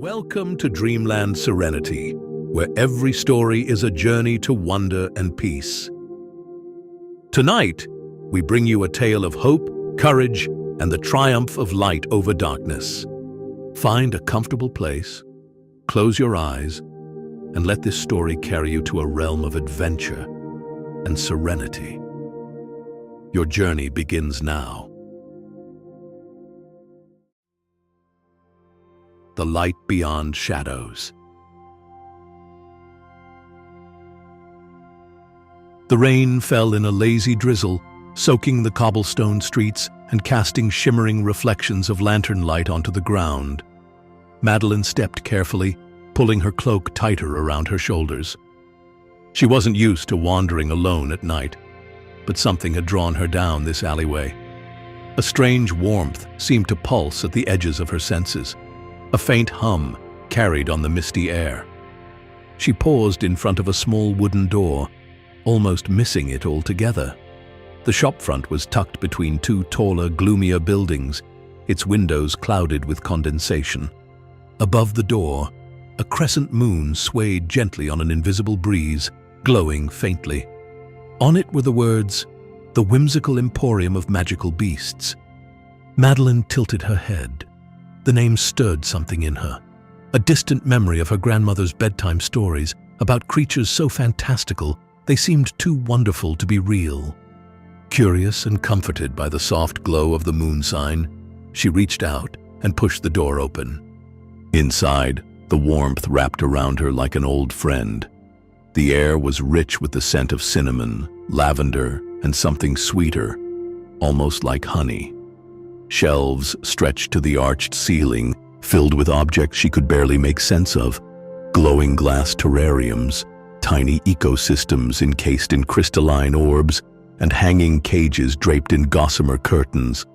Welcome to Dreamland Serenity, where every story is a journey to wonder and peace. Tonight, we bring you a tale of hope, courage, and the triumph of light over darkness. Find a comfortable place, close your eyes, and let this story carry you to a realm of adventure and serenity. Your journey begins now. The light beyond shadows. The rain fell in a lazy drizzle, soaking the cobblestone streets and casting shimmering reflections of lantern light onto the ground. Madeline stepped carefully, pulling her cloak tighter around her shoulders. She wasn't used to wandering alone at night, but something had drawn her down this alleyway. A strange warmth seemed to pulse at the edges of her senses. A faint hum carried on the misty air. She paused in front of a small wooden door, almost missing it altogether. The shopfront was tucked between two taller, gloomier buildings, its windows clouded with condensation. Above the door, a crescent moon swayed gently on an invisible breeze, glowing faintly. On it were the words, "The Whimsical Emporium of Magical Beasts." Madeline tilted her head. The name stirred something in her, a distant memory of her grandmother's bedtime stories about creatures so fantastical they seemed too wonderful to be real. Curious and comforted by the soft glow of the moon sign, she reached out and pushed the door open. Inside, the warmth wrapped around her like an old friend. The air was rich with the scent of cinnamon, lavender, and something sweeter, almost like honey. Shelves stretched to the arched ceiling, filled with objects she could barely make sense of. Glowing glass terrariums, tiny ecosystems encased in crystalline orbs, and hanging cages draped in gossamer curtains.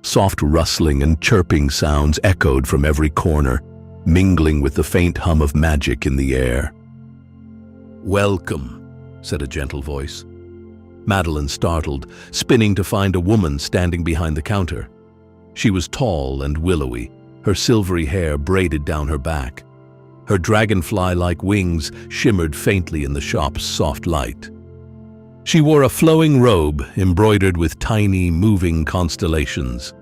Soft rustling and chirping sounds echoed from every corner, mingling with the faint hum of magic in the air. "Welcome," said a gentle voice. Madeline startled, spinning to find a woman standing behind the counter. She was tall and willowy, her silvery hair braided down her back. Her dragonfly-like wings shimmered faintly in the shop's soft light. She wore a flowing robe embroidered with tiny, moving constellations.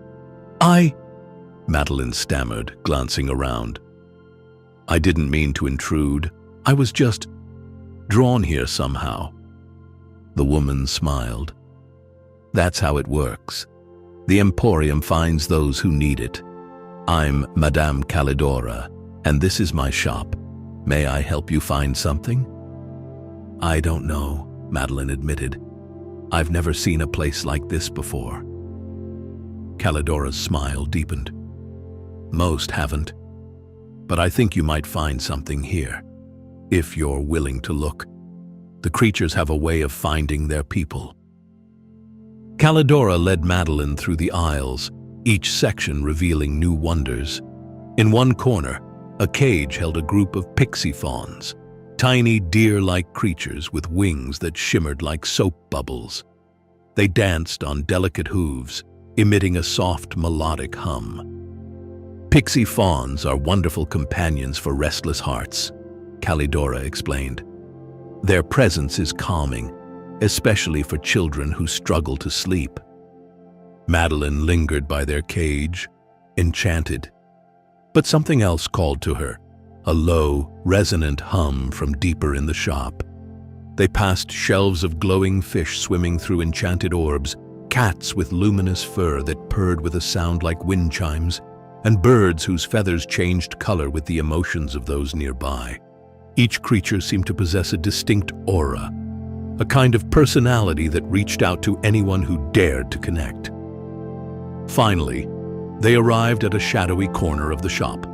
Madeline stammered, glancing around. "I didn't mean to intrude. I was just drawn here somehow." The woman smiled. "That's how it works. The Emporium finds those who need it. I'm Madame Calidora, and this is my shop. May I help you find something?" "I don't know," Madeline admitted. "I've never seen a place like this before." Calidora's smile deepened. "Most haven't. But I think you might find something here, if you're willing to look. The creatures have a way of finding their people." Calidora led Madeline through the aisles, each section revealing new wonders. In one corner, a cage held a group of pixie fawns, tiny deer-like creatures with wings that shimmered like soap bubbles. They danced on delicate hooves, emitting a soft melodic hum. "Pixie fawns are wonderful companions for restless hearts," Calidora explained. "Their presence is calming, especially for children who struggle to sleep." Madeline lingered by their cage, enchanted. But something else called to her, a low, resonant hum from deeper in the shop. They passed shelves of glowing fish swimming through enchanted orbs, cats with luminous fur that purred with a sound like wind chimes, and birds whose feathers changed color with the emotions of those nearby. Each creature seemed to possess a distinct aura, a kind of personality that reached out to anyone who dared to connect. Finally, they arrived at a shadowy corner of the shop.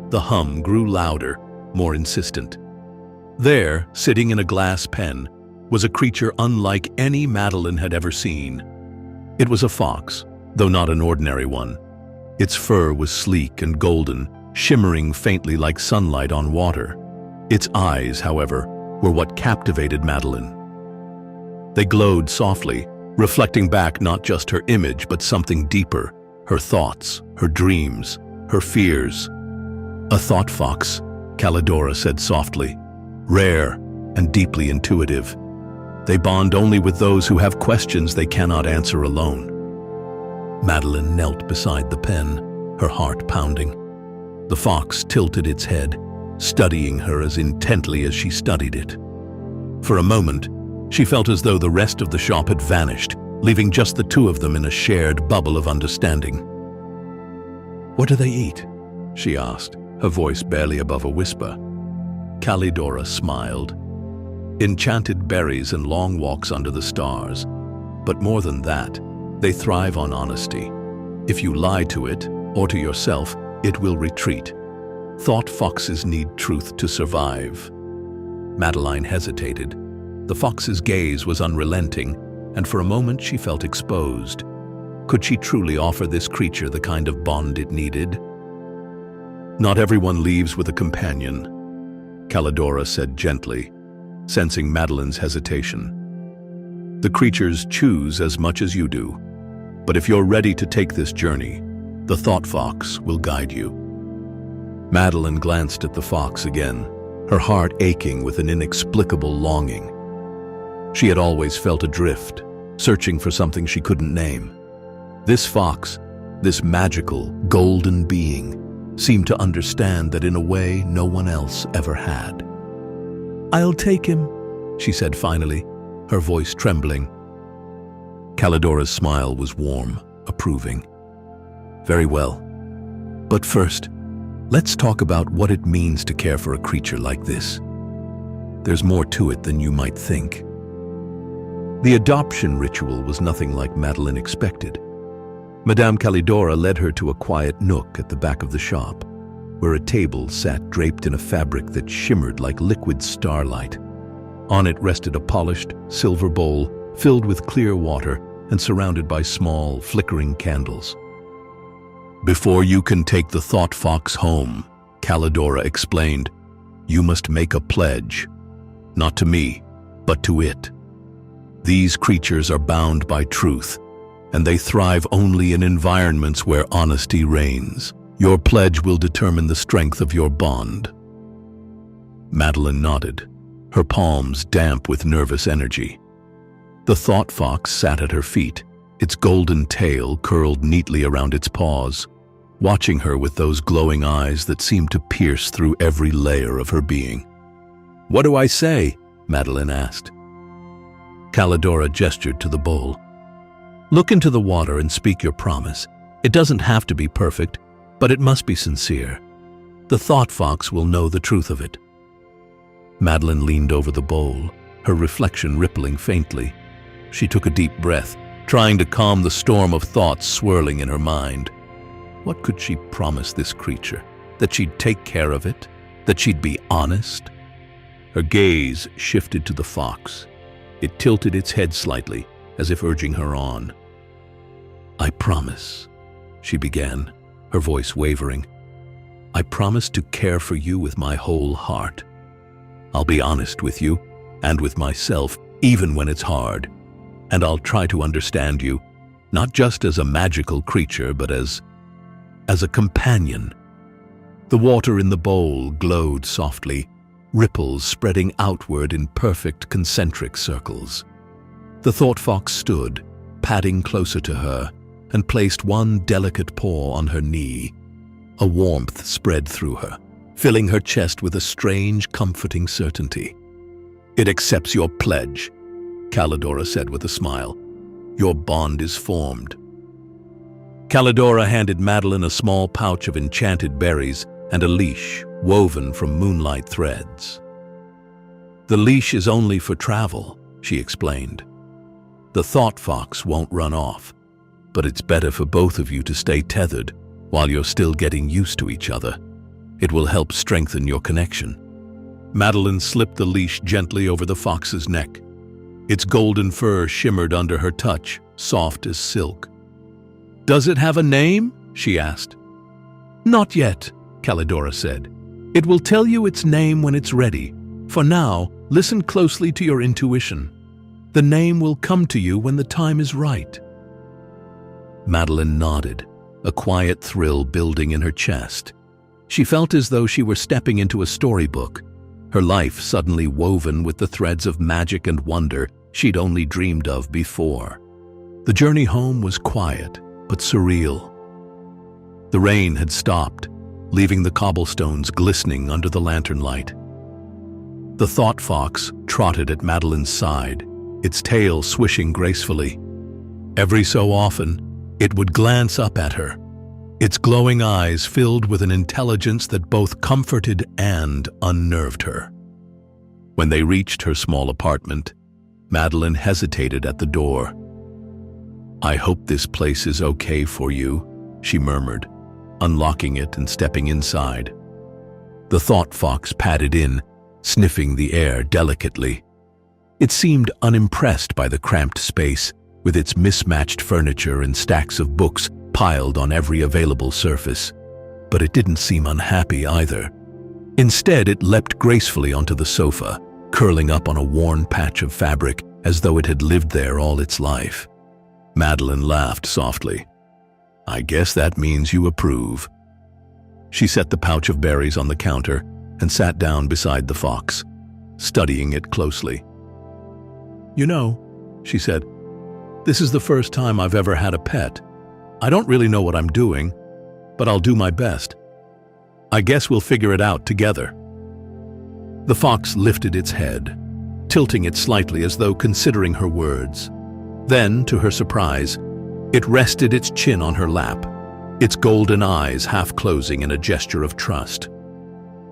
The hum grew louder, more insistent. There, sitting in a glass pen, was a creature unlike any Madeline had ever seen. It was a fox, though not an ordinary one. Its fur was sleek and golden, shimmering faintly like sunlight on water. Its eyes, however, were what captivated Madeline. They glowed softly, reflecting back not just her image but something deeper, her thoughts, her dreams, her fears. "A thought fox," Calidora said softly. "Rare and deeply intuitive. They bond only with those who have questions they cannot answer alone." Madeline knelt beside the pen, her heart pounding. The fox tilted its head, studying her as intently as she studied it. For a moment, she felt as though the rest of the shop had vanished, leaving just the two of them in a shared bubble of understanding. "What do they eat?" she asked, her voice barely above a whisper. Calidora smiled. "Enchanted berries and long walks under the stars. But more than that, they thrive on honesty. If you lie to it, or to yourself, it will retreat. Thought foxes need truth to survive." Madeline hesitated. The fox's gaze was unrelenting, and for a moment she felt exposed. Could she truly offer this creature the kind of bond it needed? "Not everyone leaves with a companion," Calidora said gently, sensing Madeline's hesitation. "The creatures choose as much as you do, but if you're ready to take this journey, the thought fox will guide you." Madeline glanced at the fox again, her heart aching with an inexplicable longing. She had always felt adrift, searching for something she couldn't name. This fox, this magical, golden being, seemed to understand that in a way no one else ever had. "I'll take him," she said finally, her voice trembling. Calidora's smile was warm, approving. "Very well. But first, let's talk about what it means to care for a creature like this. There's more to it than you might think." The adoption ritual was nothing like Madeline expected. Madame Calidora led her to a quiet nook at the back of the shop, where a table sat draped in a fabric that shimmered like liquid starlight. On it rested a polished silver bowl filled with clear water and surrounded by small, flickering candles. "Before you can take the thought fox home," Calidora explained, "you must make a pledge, not to me, but to it. These creatures are bound by truth, and they thrive only in environments where honesty reigns. Your pledge will determine the strength of your bond." Madeline nodded, her palms damp with nervous energy. The thought fox sat at her feet, its golden tail curled neatly around its paws, watching her with those glowing eyes that seemed to pierce through every layer of her being. "What do I say?" Madeline asked. Calidora gestured to the bowl. "Look into the water and speak your promise. It doesn't have to be perfect, but it must be sincere. The thought fox will know the truth of it." Madeline leaned over the bowl, her reflection rippling faintly. She took a deep breath, trying to calm the storm of thoughts swirling in her mind. What could she promise this creature? That she'd take care of it? That she'd be honest? Her gaze shifted to the fox. It tilted its head slightly, as if urging her on. "I promise," she began, her voice wavering. "I promise to care for you with my whole heart. I'll be honest with you, and with myself, even when it's hard. And I'll try to understand you, not just as a magical creature, but as a companion." The water in the bowl glowed softly, ripples spreading outward in perfect concentric circles. The thought fox stood, padding closer to her, and placed one delicate paw on her knee. A warmth spread through her, filling her chest with a strange, comforting certainty. "It accepts your pledge," Calidora said with a smile. "Your bond is formed." Calidora handed Madeline a small pouch of enchanted berries and a leash woven from moonlight threads. "The leash is only for travel," she explained. "The thought fox won't run off, but it's better for both of you to stay tethered while you're still getting used to each other. It will help strengthen your connection." Madeline slipped the leash gently over the fox's neck. Its golden fur shimmered under her touch, soft as silk. "Does it have a name?" she asked. "Not yet," Calidora said. "It will tell you its name when it's ready. For now, listen closely to your intuition. The name will come to you when the time is right." Madeline nodded, a quiet thrill building in her chest. She felt as though she were stepping into a storybook, her life suddenly woven with the threads of magic and wonder she'd only dreamed of before. The journey home was quiet, but surreal. The rain had stopped, leaving the cobblestones glistening under the lantern light. The thought fox trotted at Madeline's side, its tail swishing gracefully. Every so often, it would glance up at her, its glowing eyes filled with an intelligence that both comforted and unnerved her. When they reached her small apartment, Madeline hesitated at the door. "I hope this place is okay for you," she murmured, unlocking it and stepping inside. The thought fox padded in, sniffing the air delicately. It seemed unimpressed by the cramped space, with its mismatched furniture and stacks of books piled on every available surface. But it didn't seem unhappy either. Instead, it leapt gracefully onto the sofa, curling up on a worn patch of fabric as though it had lived there all its life. Madeline laughed softly. "I guess that means you approve." She set the pouch of berries on the counter and sat down beside the fox, studying it closely. "You know," she said, "this is the first time I've ever had a pet. I don't really know what I'm doing, but I'll do my best. I guess we'll figure it out together." The fox lifted its head, tilting it slightly as though considering her words. Then, to her surprise, it rested its chin on her lap, its golden eyes half closing in a gesture of trust.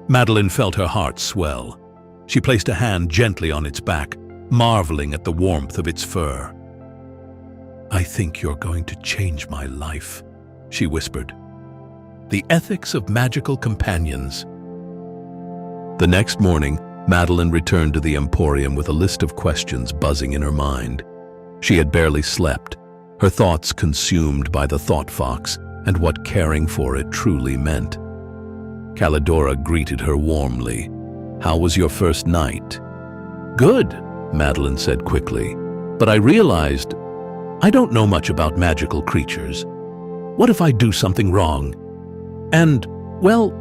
Madeline felt her heart swell. She placed a hand gently on its back, marveling at the warmth of its fur. "I think you're going to change my life," she whispered. The ethics of magical companions. The next morning, Madeline returned to the Emporium with a list of questions buzzing in her mind. She had barely slept, her thoughts consumed by the thought fox and what caring for it truly meant. Calidora greeted her warmly. "How was your first night?" "Good," Madeline said quickly, "but I realized I don't know much about magical creatures. What if I do something wrong? And, well,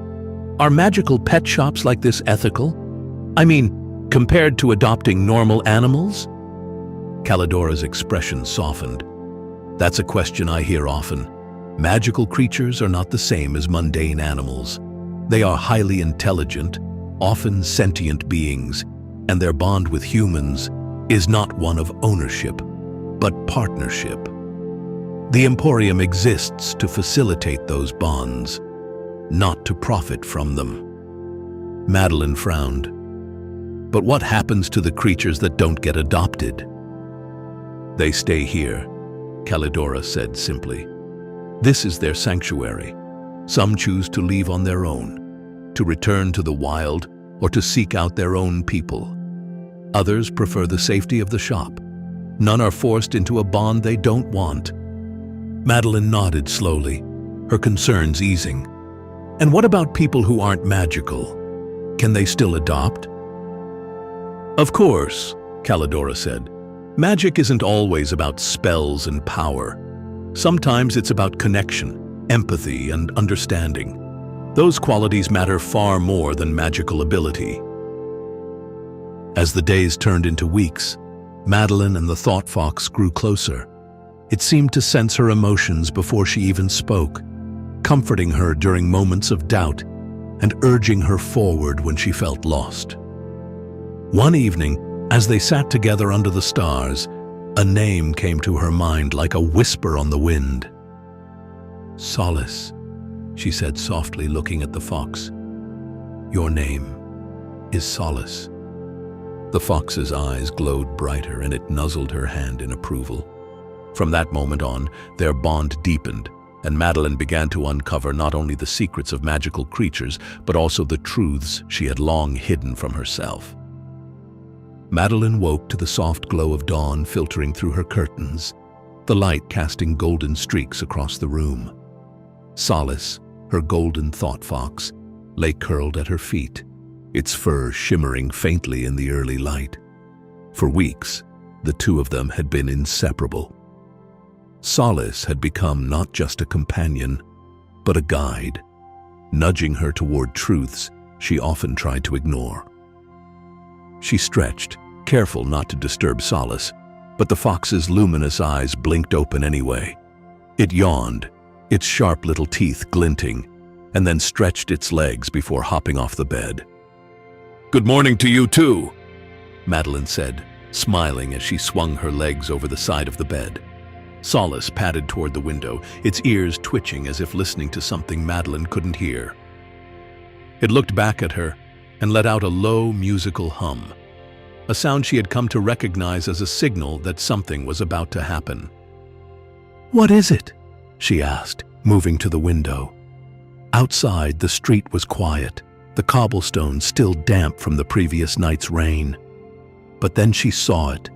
are magical pet shops like this ethical? I mean, compared to adopting normal animals?" Calidora's expression softened. "That's a question I hear often. Magical creatures are not the same as mundane animals. They are highly intelligent, often sentient beings, and their bond with humans is not one of ownership, but partnership. The Emporium exists to facilitate those bonds, not to profit from them." Madeline frowned. "But what happens to the creatures that don't get adopted?" "They stay here," Calidora said simply. "This is their sanctuary. Some choose to leave on their own, to return to the wild or to seek out their own people. Others prefer the safety of the shop. None are forced into a bond they don't want." Madeline nodded slowly, her concerns easing. "And what about people who aren't magical? Can they still adopt?" "Of course," Calidora said. "Magic isn't always about spells and power. Sometimes it's about connection, empathy, and understanding. Those qualities matter far more than magical ability." As the days turned into weeks, Madeline and the thought fox grew closer. It seemed to sense her emotions before she even spoke, comforting her during moments of doubt and urging her forward when she felt lost. One evening, as they sat together under the stars, a name came to her mind like a whisper on the wind. "Solace," she said softly, looking at the fox. "Your name is Solace." The fox's eyes glowed brighter and it nuzzled her hand in approval. From that moment on, their bond deepened, and Madeline began to uncover not only the secrets of magical creatures, but also the truths she had long hidden from herself. Madeline woke to the soft glow of dawn filtering through her curtains, the light casting golden streaks across the room. Solace, her golden thought fox, lay curled at her feet, its fur shimmering faintly in the early light. For weeks, the two of them had been inseparable. Solace had become not just a companion, but a guide, nudging her toward truths she often tried to ignore. She stretched, careful not to disturb Solace, but the fox's luminous eyes blinked open anyway. It yawned, its sharp little teeth glinting, and then stretched its legs before hopping off the bed. "Good morning to you too," Madeline said, smiling as she swung her legs over the side of the bed. Solace padded toward the window, its ears twitching as if listening to something Madeline couldn't hear. It looked back at her and let out a low musical hum, a sound she had come to recognize as a signal that something was about to happen. "What is it?" she asked, moving to the window. Outside, the street was quiet, the cobblestones still damp from the previous night's rain. But then she saw it,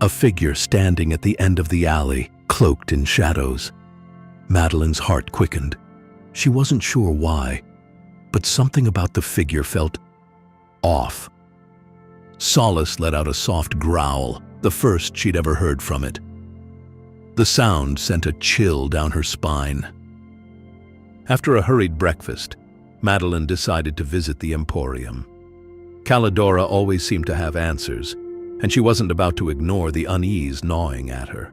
a figure standing at the end of the alley, cloaked in shadows. Madeline's heart quickened. She wasn't sure why, but something about the figure felt off. Solace let out a soft growl, the first she'd ever heard from it. The sound sent a chill down her spine. After a hurried breakfast, Madeline decided to visit the Emporium. Calidora always seemed to have answers, and she wasn't about to ignore the unease gnawing at her.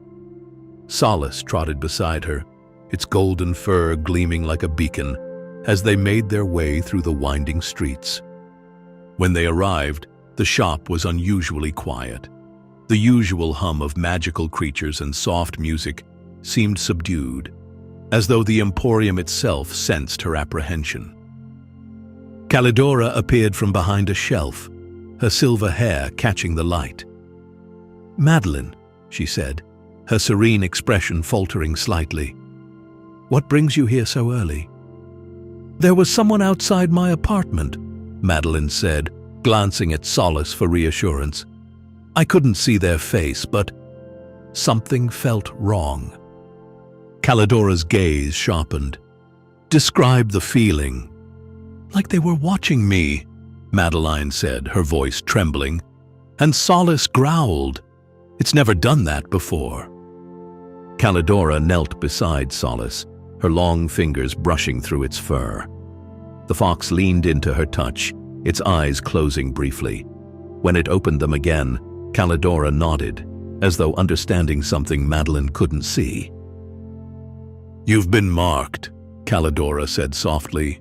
Solace trotted beside her, its golden fur gleaming like a beacon, as they made their way through the winding streets. When they arrived, the shop was unusually quiet. The usual hum of magical creatures and soft music seemed subdued, as though the Emporium itself sensed her apprehension. Calidora appeared from behind a shelf, her silver hair catching the light. "Madeline," she said, her serene expression faltering slightly. "What brings you here so early?" "There was someone outside my apartment," Madeline said, glancing at Solace for reassurance. "I couldn't see their face, but something felt wrong." Calidora's gaze sharpened. "Describe the feeling." "Like they were watching me," Madeline said, her voice trembling. And Solace growled. "It's never done that before." Calidora knelt beside Solace, her long fingers brushing through its fur. The fox leaned into her touch, its eyes closing briefly. When it opened them again, Calidora nodded, as though understanding something Madeline couldn't see. "You've been marked," Calidora said softly.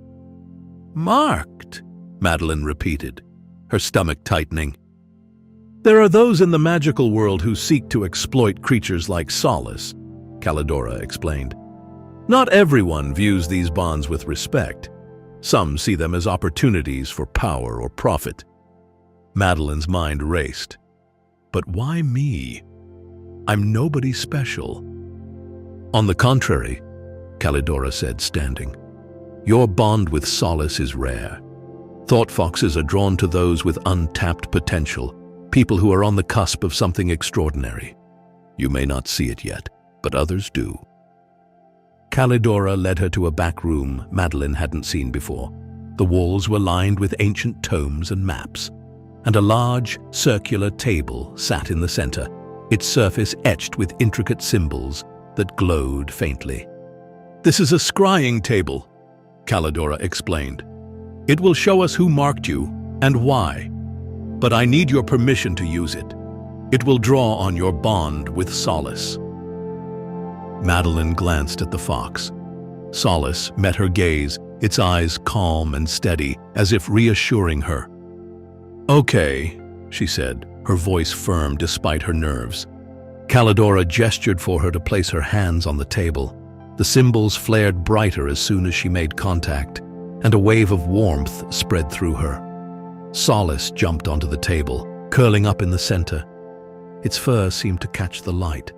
"Marked?" Madeline repeated, her stomach tightening. "There are those in the magical world who seek to exploit creatures like Solace," Calidora explained. "Not everyone views these bonds with respect. Some see them as opportunities for power or profit." Madeline's mind raced. "But why me? I'm nobody special." "On the contrary," Calidora said, standing. "Your bond with Solace is rare. Thought foxes are drawn to those with untapped potential, people who are on the cusp of something extraordinary. You may not see it yet, but others do." Calidora led her to a back room Madeline hadn't seen before. The walls were lined with ancient tomes and maps, and a large, circular table sat in the center, its surface etched with intricate symbols that glowed faintly. "This is a scrying table," Calidora explained. "It will show us who marked you and why, but I need your permission to use it. It will draw on your bond with Solace." Madeline glanced at the fox. Solace met her gaze, its eyes calm and steady, as if reassuring her. "Okay," she said, her voice firm despite her nerves. Calidora gestured for her to place her hands on the table. The symbols flared brighter as soon as she made contact, and a wave of warmth spread through her. Solace jumped onto the table, curling up in the center. Its fur seemed to catch the light,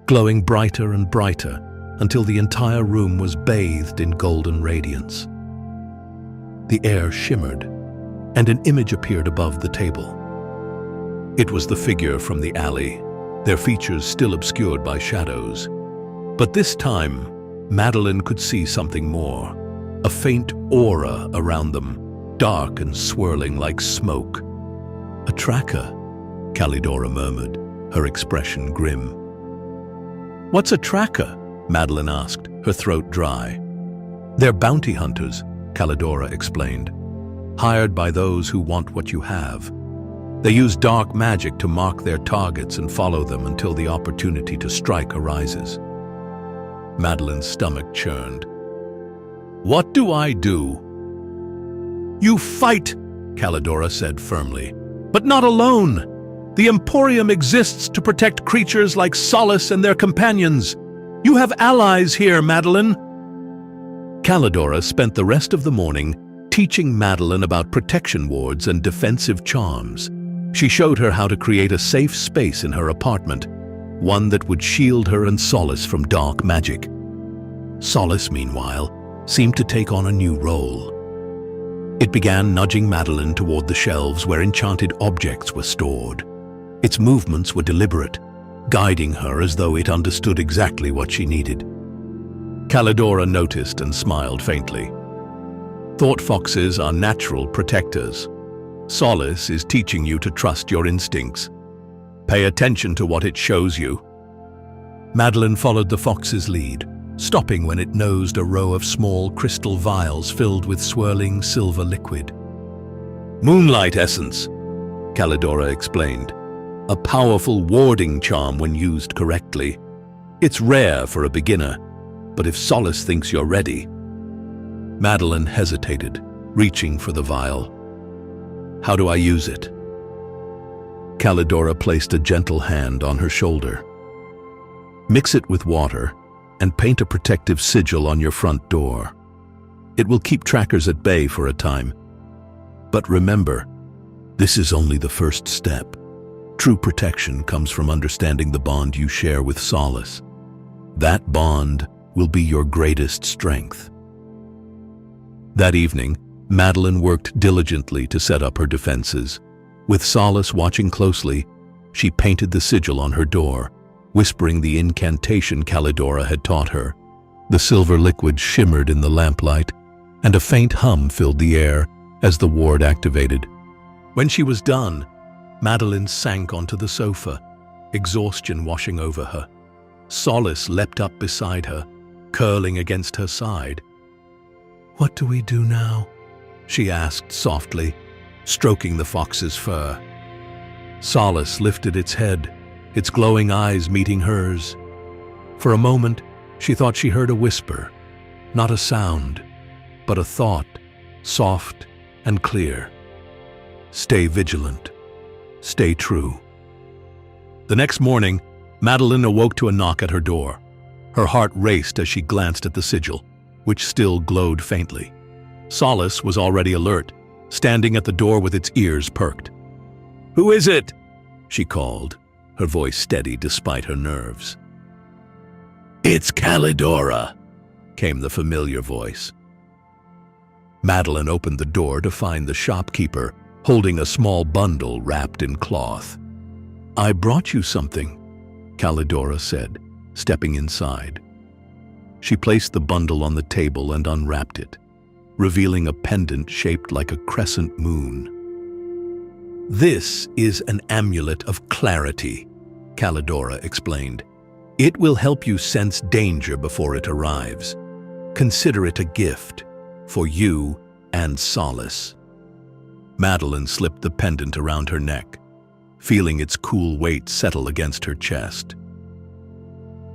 glowing brighter and brighter until the entire room was bathed in golden radiance. The air shimmered, and an image appeared above the table. It was the figure from the alley, their features still obscured by shadows. But this time, Madeline could see something more, a faint aura around them, dark and swirling like smoke. "A tracker," Calidora murmured, her expression grim. "What's a tracker?" Madeline asked, her throat dry. "They're bounty hunters," Calidora explained. Hired by those who want what you have. They use dark magic to mark their targets and follow them until the opportunity to strike arises. Madeline's stomach churned. What do I do? You fight, Calidora said firmly. But not alone. The Emporium exists to protect creatures like Solace and their companions. You have allies here, Madeline. Calidora spent the rest of the morning teaching Madeline about protection wards and defensive charms. She showed her how to create a safe space in her apartment, one that would shield her and Solace from dark magic. Solace, meanwhile, seemed to take on a new role. It began nudging Madeline toward the shelves where enchanted objects were stored. Its movements were deliberate, guiding her as though it understood exactly what she needed. Calidora noticed and smiled faintly. Thought foxes are natural protectors. Solace is teaching you to trust your instincts. Pay attention to what it shows you. Madeline followed the fox's lead, stopping when it nosed a row of small crystal vials filled with swirling silver liquid. Moonlight essence, Calidora explained. A powerful warding charm when used correctly. It's rare for a beginner, but if Solace thinks you're ready. Madeline hesitated, reaching for the vial. How do I use it? Calidora placed a gentle hand on her shoulder. Mix it with water and paint a protective sigil on your front door. It will keep trackers at bay for a time. But remember, this is only the first step. True protection comes from understanding the bond you share with Solace. That bond will be your greatest strength. That evening, Madeline worked diligently to set up her defenses. With Solace watching closely, she painted the sigil on her door, whispering the incantation Calidora had taught her. The silver liquid shimmered in the lamplight, and a faint hum filled the air as the ward activated. When she was done, Madeline sank onto the sofa, exhaustion washing over her. Solace leapt up beside her, curling against her side. What do we do now? She asked softly, stroking the fox's fur. Solace lifted its head, its glowing eyes meeting hers. For a moment, she thought she heard a whisper, not a sound, but a thought, soft and clear. Stay vigilant. Stay true. The next morning, Madeline awoke to a knock at her door. Her heart raced as she glanced at the sigil, which still glowed faintly. Solace was already alert, standing at the door with its ears perked. "Who is it?" she called, her voice steady despite her nerves. "It's Calidora," came the familiar voice. Madeline opened the door to find the shopkeeper holding a small bundle wrapped in cloth. "I brought you something," Calidora said, stepping inside. She placed the bundle on the table and unwrapped it, revealing a pendant shaped like a crescent moon. "This is an amulet of clarity," Calidora explained. "It will help you sense danger before it arrives. Consider it a gift for you and Solace." Madeline slipped the pendant around her neck, feeling its cool weight settle against her chest.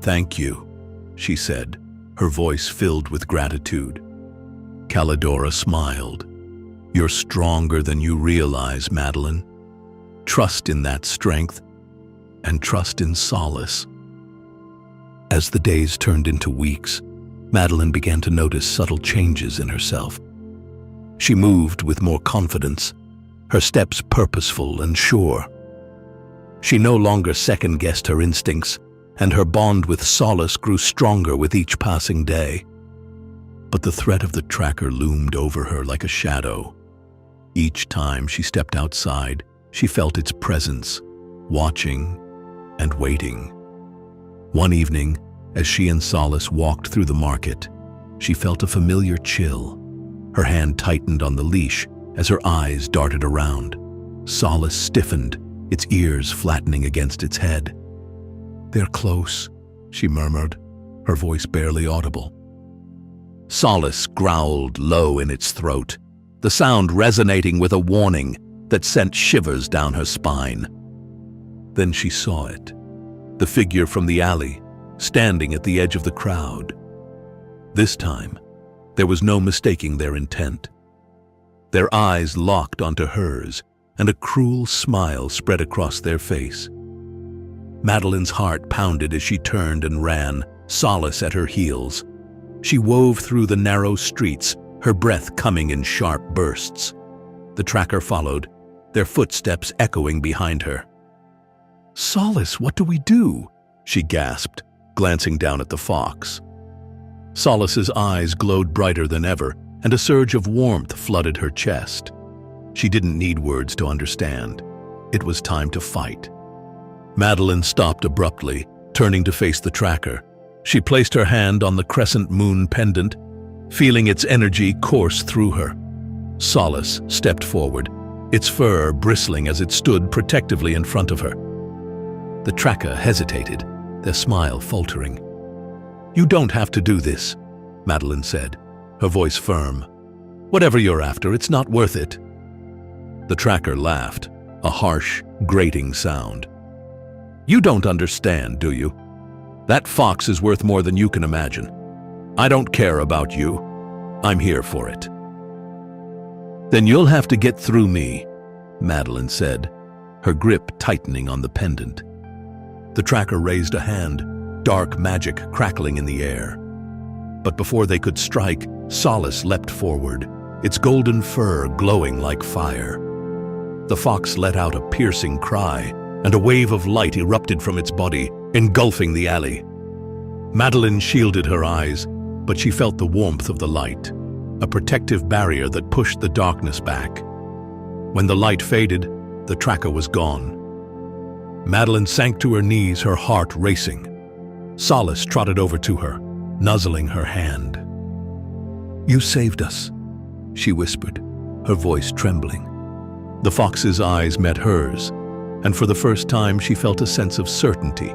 "Thank you," she said, her voice filled with gratitude. Calidora smiled. "You're stronger than you realize, Madeline. Trust in that strength, and trust in Solace." As the days turned into weeks, Madeline began to notice subtle changes in herself. She moved with more confidence, her steps purposeful and sure. She no longer second-guessed her instincts, and her bond with Solace grew stronger with each passing day. But the threat of the tracker loomed over her like a shadow. Each time she stepped outside, she felt its presence, watching and waiting. One evening, as she and Solace walked through the market, she felt a familiar chill. Her hand tightened on the leash as her eyes darted around. Solace stiffened, its ears flattening against its head. "They're close," she murmured, her voice barely audible. Solace growled low in its throat, the sound resonating with a warning that sent shivers down her spine. Then she saw it, the figure from the alley, standing at the edge of the crowd. This time, there was no mistaking their intent. Their eyes locked onto hers, and a cruel smile spread across their face. Madeline's heart pounded as she turned and ran, Solace at her heels. She wove through the narrow streets, her breath coming in sharp bursts. The tracker followed, their footsteps echoing behind her. "Solace, what do we do?" she gasped, glancing down at the fox. Solace's eyes glowed brighter than ever, and a surge of warmth flooded her chest. She didn't need words to understand. It was time to fight. Madeline stopped abruptly, turning to face the tracker. She placed her hand on the crescent moon pendant, feeling its energy course through her. Solace stepped forward, its fur bristling as it stood protectively in front of her. The tracker hesitated, their smile faltering. "You don't have to do this," Madeline said, her voice firm. "Whatever you're after, it's not worth it." The tracker laughed, a harsh, grating sound. "You don't understand, do you? That fox is worth more than you can imagine. I don't care about you. I'm here for it." "Then you'll have to get through me," Madeline said, her grip tightening on the pendant. The tracker raised a hand, dark magic crackling in the air. But before they could strike, Solace leapt forward, its golden fur glowing like fire. The fox let out a piercing cry, and a wave of light erupted from its body, engulfing the alley. Madeline shielded her eyes, but she felt the warmth of the light, a protective barrier that pushed the darkness back. When the light faded, the tracker was gone. Madeline sank to her knees, her heart racing. Solace trotted over to her, nuzzling her hand. "You saved us," she whispered, her voice trembling. The fox's eyes met hers, and for the first time she felt a sense of certainty,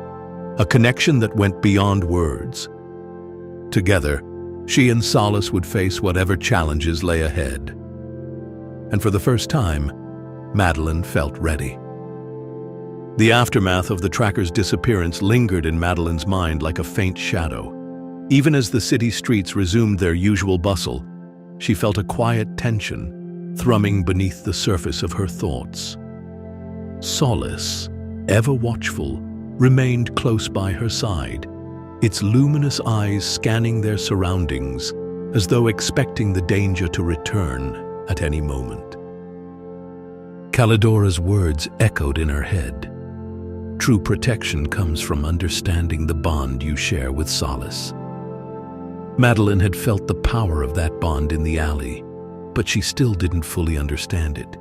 a connection that went beyond words. Together, she and Solace would face whatever challenges lay ahead. And for the first time, Madeline felt ready. The aftermath of the tracker's disappearance lingered in Madeline's mind like a faint shadow. Even as the city streets resumed their usual bustle, she felt a quiet tension thrumming beneath the surface of her thoughts. Solace, ever watchful, remained close by her side, its luminous eyes scanning their surroundings as though expecting the danger to return at any moment. Calidora's words echoed in her head. "True protection comes from understanding the bond you share with Solace." Madeline had felt the power of that bond in the alley, but she still didn't fully understand it.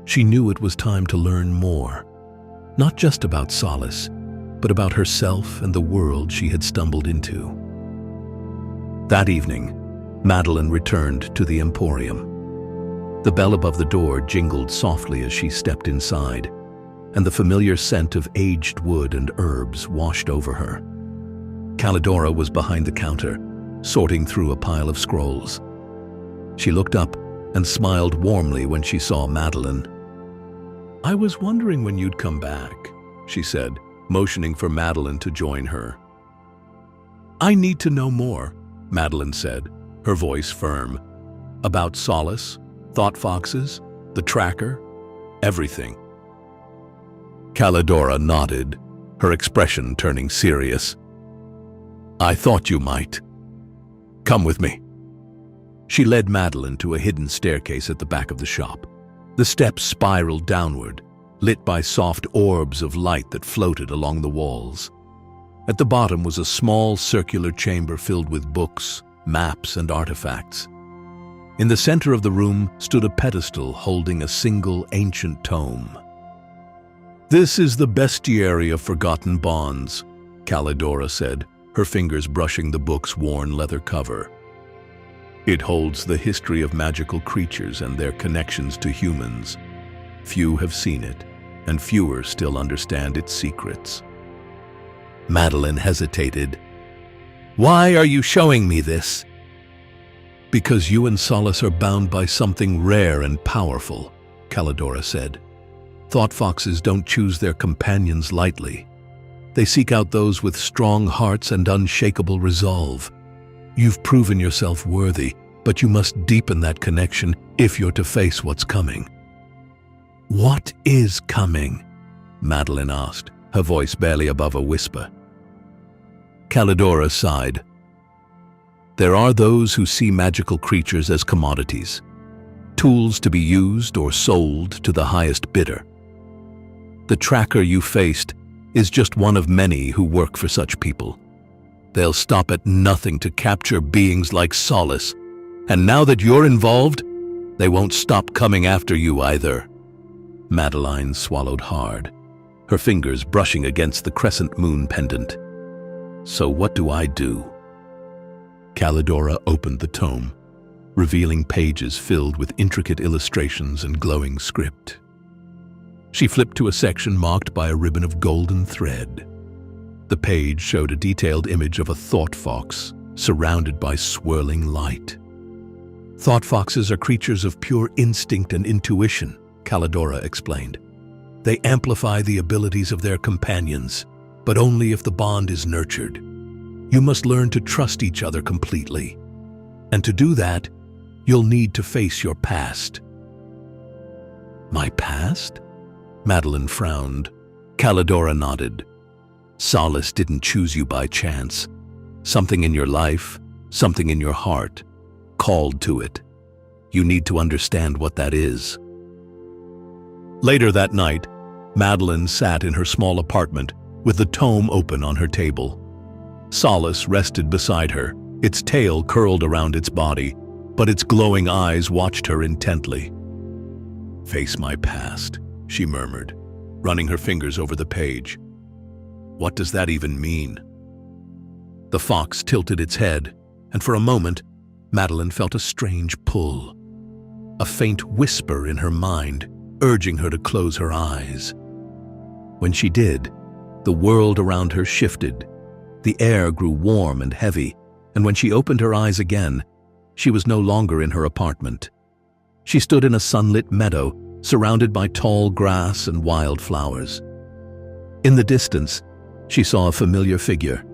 She knew it was time to learn more, not just about Solace, but about herself and the world she had stumbled into. That evening, Madeline returned to the Emporium. The bell above the door jingled softly as she stepped inside, and the familiar scent of aged wood and herbs washed over her. Calidora was behind the counter, sorting through a pile of scrolls. She looked up and smiled warmly when she saw Madeline. "I was wondering when you'd come back," she said, motioning for Madeline to join her. "I need to know more," Madeline said, her voice firm. "About Solace, Thought Foxes, the tracker, everything." Calidora nodded, her expression turning serious. "I thought you might. Come with me." She led Madeline to a hidden staircase at the back of the shop. The steps spiraled downward, lit by soft orbs of light that floated along the walls. At the bottom was a small circular chamber filled with books, maps, and artifacts. In the center of the room stood a pedestal holding a single ancient tome. "This is the bestiary of forgotten bonds," Calidora said, her fingers brushing the book's worn leather cover. "It holds the history of magical creatures and their connections to humans. Few have seen it, and fewer still understand its secrets." Madeline hesitated. "Why are you showing me this?" Because you and Solace are bound by something rare and powerful, Calidora said. Thought foxes don't choose their companions lightly. They seek out those with strong hearts and unshakable resolve. You've proven yourself worthy, but you must deepen that connection if you're to face what's coming. What is coming? Madeline asked, her voice barely above a whisper. Calidora sighed. There are those who see magical creatures as commodities, tools to be used or sold to the highest bidder. The tracker you faced is just one of many who work for such people. They'll stop at nothing to capture beings like Solace, and now that you're involved, they won't stop coming after you either. Madeline swallowed hard, her fingers brushing against the crescent moon pendant. So what do I do? Calidora opened the tome, revealing pages filled with intricate illustrations and glowing script. She flipped to a section marked by a ribbon of golden thread. The page showed a detailed image of a thought fox surrounded by swirling light. Thought foxes are creatures of pure instinct and intuition, Calidora explained. They amplify the abilities of their companions, but only if the bond is nurtured. You must learn to trust each other completely. And to do that, you'll need to face your past. My past? Madeline frowned. Calidora nodded. Solace didn't choose you by chance. Something in your life, something in your heart, called to it. You need to understand what that is. Later that night, Madeline sat in her small apartment with the tome open on her table. Solace rested beside her, its tail curled around its body, but its glowing eyes watched her intently. Face my past, she murmured, running her fingers over the page. What does that even mean? The fox tilted its head, and for a moment, Madeline felt a strange pull. A faint whisper in her mind, urging her to close her eyes. When she did, the world around her shifted. The air grew warm and heavy, and when she opened her eyes again, she was no longer in her apartment. She stood in a sunlit meadow, surrounded by tall grass and wildflowers. In the distance, she saw a familiar figure,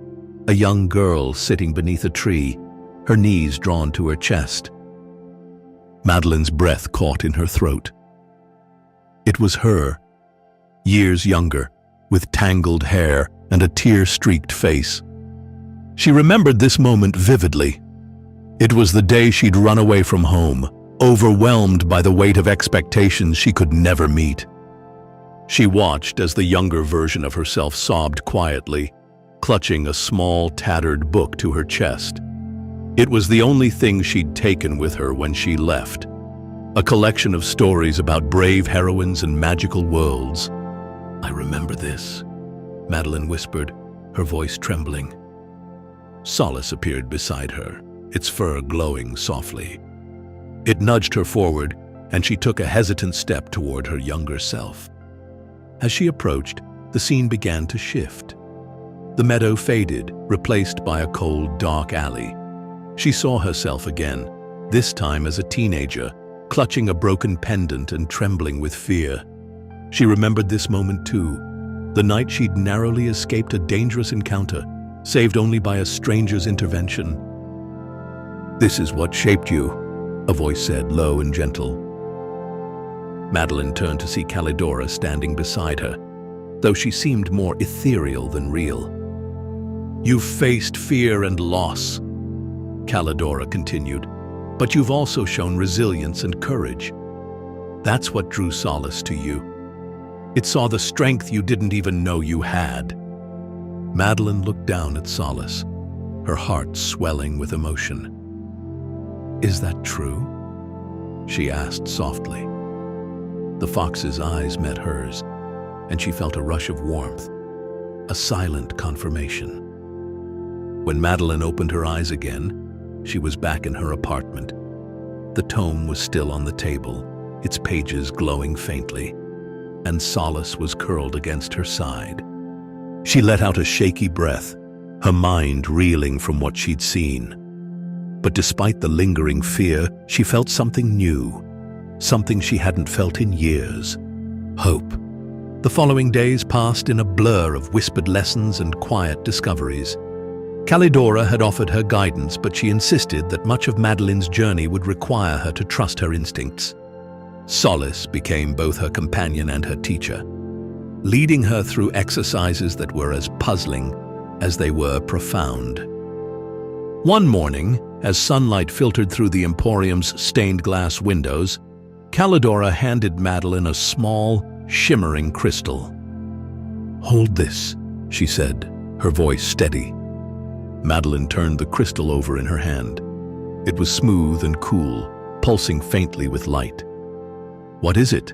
a young girl sitting beneath a tree, her knees drawn to her chest. Madeline's breath caught in her throat. It was her, years younger, with tangled hair and a tear-streaked face. She remembered this moment vividly. It was the day she'd run away from home, overwhelmed by the weight of expectations she could never meet. She watched as the younger version of herself sobbed quietly, clutching a small, tattered book to her chest. It was the only thing she'd taken with her when she left, a collection of stories about brave heroines and magical worlds. I remember this, Madeline whispered, her voice trembling. Solace appeared beside her, its fur glowing softly. It nudged her forward, and she took a hesitant step toward her younger self. As she approached, the scene began to shift. The meadow faded, replaced by a cold, dark alley. She saw herself again, this time as a teenager, clutching a broken pendant and trembling with fear. She remembered this moment too, the night she'd narrowly escaped a dangerous encounter, saved only by a stranger's intervention. This is what shaped you, a voice said, low and gentle. Madeline turned to see Calidora standing beside her, though she seemed more ethereal than real. You've faced fear and loss, Calidora continued, but you've also shown resilience and courage. That's what drew Solace to you. It saw the strength you didn't even know you had. Madeline looked down at Solace, her heart swelling with emotion. Is that true? She asked softly. The fox's eyes met hers, and she felt a rush of warmth, a silent confirmation. When Madeline opened her eyes again, she was back in her apartment. The tome was still on the table, its pages glowing faintly, and Solace was curled against her side. She let out a shaky breath, her mind reeling from what she'd seen. But despite the lingering fear, she felt something new, something she hadn't felt in years: hope. The following days passed in a blur of whispered lessons and quiet discoveries. Calidora had offered her guidance, but she insisted that much of Madeline's journey would require her to trust her instincts. Solace became both her companion and her teacher, leading her through exercises that were as puzzling as they were profound. One morning, as sunlight filtered through the Emporium's stained glass windows, Calidora handed Madeline a small, shimmering crystal. "Hold this," she said, her voice steady. Madeline turned the crystal over in her hand. It was smooth and cool, pulsing faintly with light. "What is it?"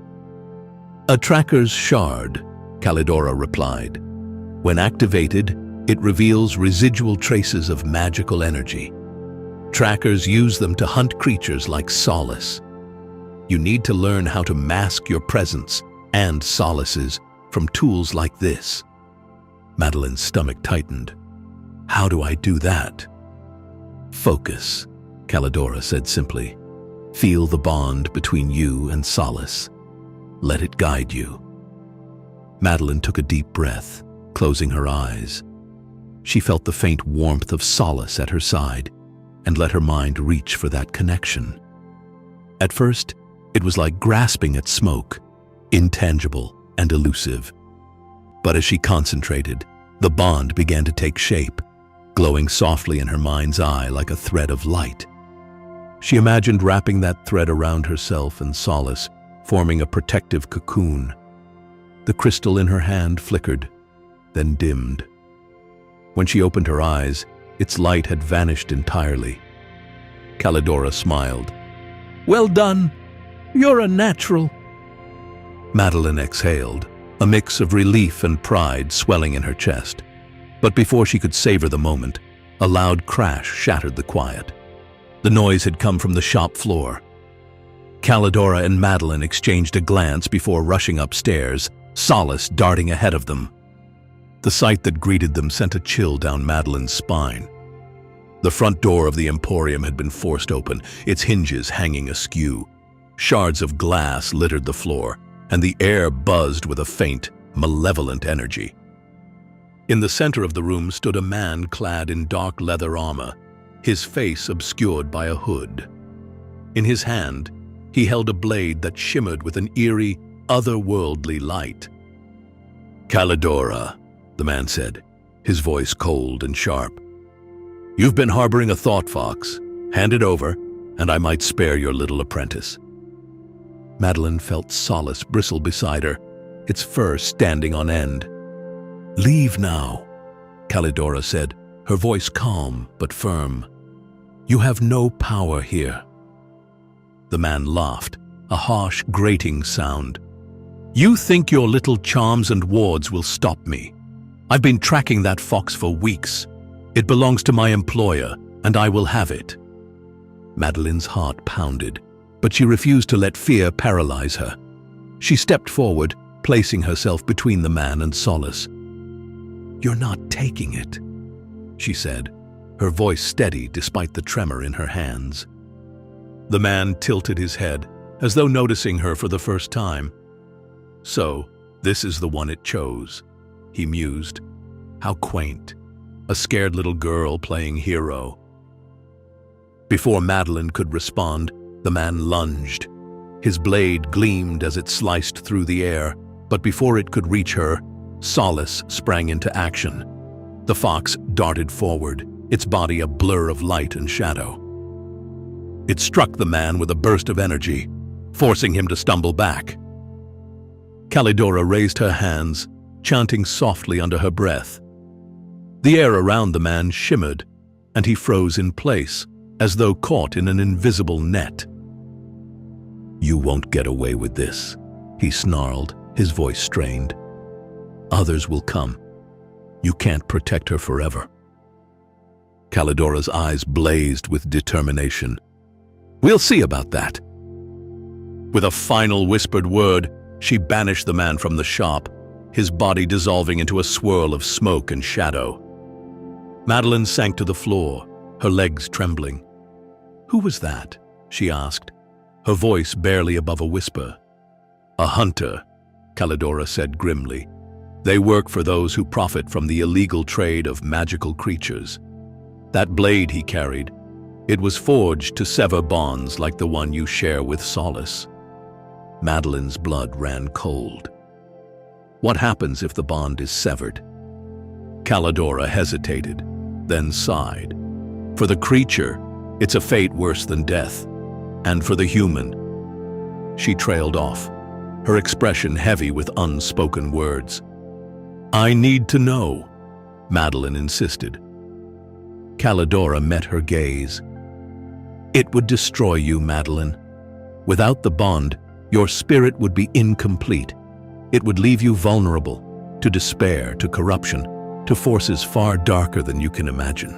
"A tracker's shard," Calidora replied. "When activated, it reveals residual traces of magical energy. Trackers use them to hunt creatures like Solace. You need to learn how to mask your presence and Solace's from tools like this." Madeline's stomach tightened. "How do I do that?" "Focus," Calidora said simply. "Feel the bond between you and Solace. Let it guide you." Madeline took a deep breath, closing her eyes. She felt the faint warmth of Solace at her side and let her mind reach for that connection. At first, it was like grasping at smoke, intangible and elusive. But as she concentrated, the bond began to take shape, glowing softly in her mind's eye like a thread of light. She imagined wrapping that thread around herself and Solace, forming a protective cocoon. The crystal in her hand flickered, then dimmed. When she opened her eyes, its light had vanished entirely. Calidora smiled. "Well done! You're a natural." Madeline exhaled, a mix of relief and pride swelling in her chest. But before she could savor the moment, a loud crash shattered the quiet. The noise had come from the shop floor. Calidora and Madeline exchanged a glance before rushing upstairs, Solace darting ahead of them. The sight that greeted them sent a chill down Madeline's spine. The front door of the Emporium had been forced open, its hinges hanging askew. Shards of glass littered the floor, and the air buzzed with a faint, malevolent energy. In the center of the room stood a man clad in dark leather armor, his face obscured by a hood. In his hand, he held a blade that shimmered with an eerie, otherworldly light. "Calidora," the man said, his voice cold and sharp. "You've been harboring a thought, Fox. Hand it over, and I might spare your little apprentice." Madeline felt Solace bristle beside her, its fur standing on end. "Leave now," Calidora said, her voice calm but firm. "You have no power here." The man laughed, a harsh, grating sound. "You think your little charms and wards will stop me? I've been tracking that fox for weeks. It belongs to my employer, and I will have it." Madeline's heart pounded, but she refused to let fear paralyze her. She stepped forward, placing herself between the man and Solace. "You're not taking it," she said, her voice steady despite the tremor in her hands. The man tilted his head, as though noticing her for the first time. "So, this is the one it chose," he mused. "How quaint. A scared little girl playing hero." Before Madeline could respond, the man lunged. His blade gleamed as it sliced through the air, but before it could reach her, Solace sprang into action. The fox darted forward, its body a blur of light and shadow. It struck the man with a burst of energy, forcing him to stumble back. Calidora raised her hands, chanting softly under her breath. The air around the man shimmered, and he froze in place, as though caught in an invisible net. "You won't get away with this," he snarled, his voice strained. "Others will come. You can't protect her forever." Calidora's eyes blazed with determination. "We'll see about that." With a final whispered word, she banished the man from the shop, his body dissolving into a swirl of smoke and shadow. Madeline sank to the floor, her legs trembling. "Who was that?" she asked, her voice barely above a whisper. "A hunter," Calidora said grimly. "They work for those who profit from the illegal trade of magical creatures. That blade he carried, it was forged to sever bonds like the one you share with Solace." Madeline's blood ran cold. "What happens if the bond is severed?" Calidora hesitated, then sighed. "For the creature, it's a fate worse than death. And for the human—" She trailed off, her expression heavy with unspoken words. "I need to know," Madeline insisted. Calidora met her gaze. "It would destroy you, Madeline. Without the bond, your spirit would be incomplete. It would leave you vulnerable to despair, to corruption, to forces far darker than you can imagine."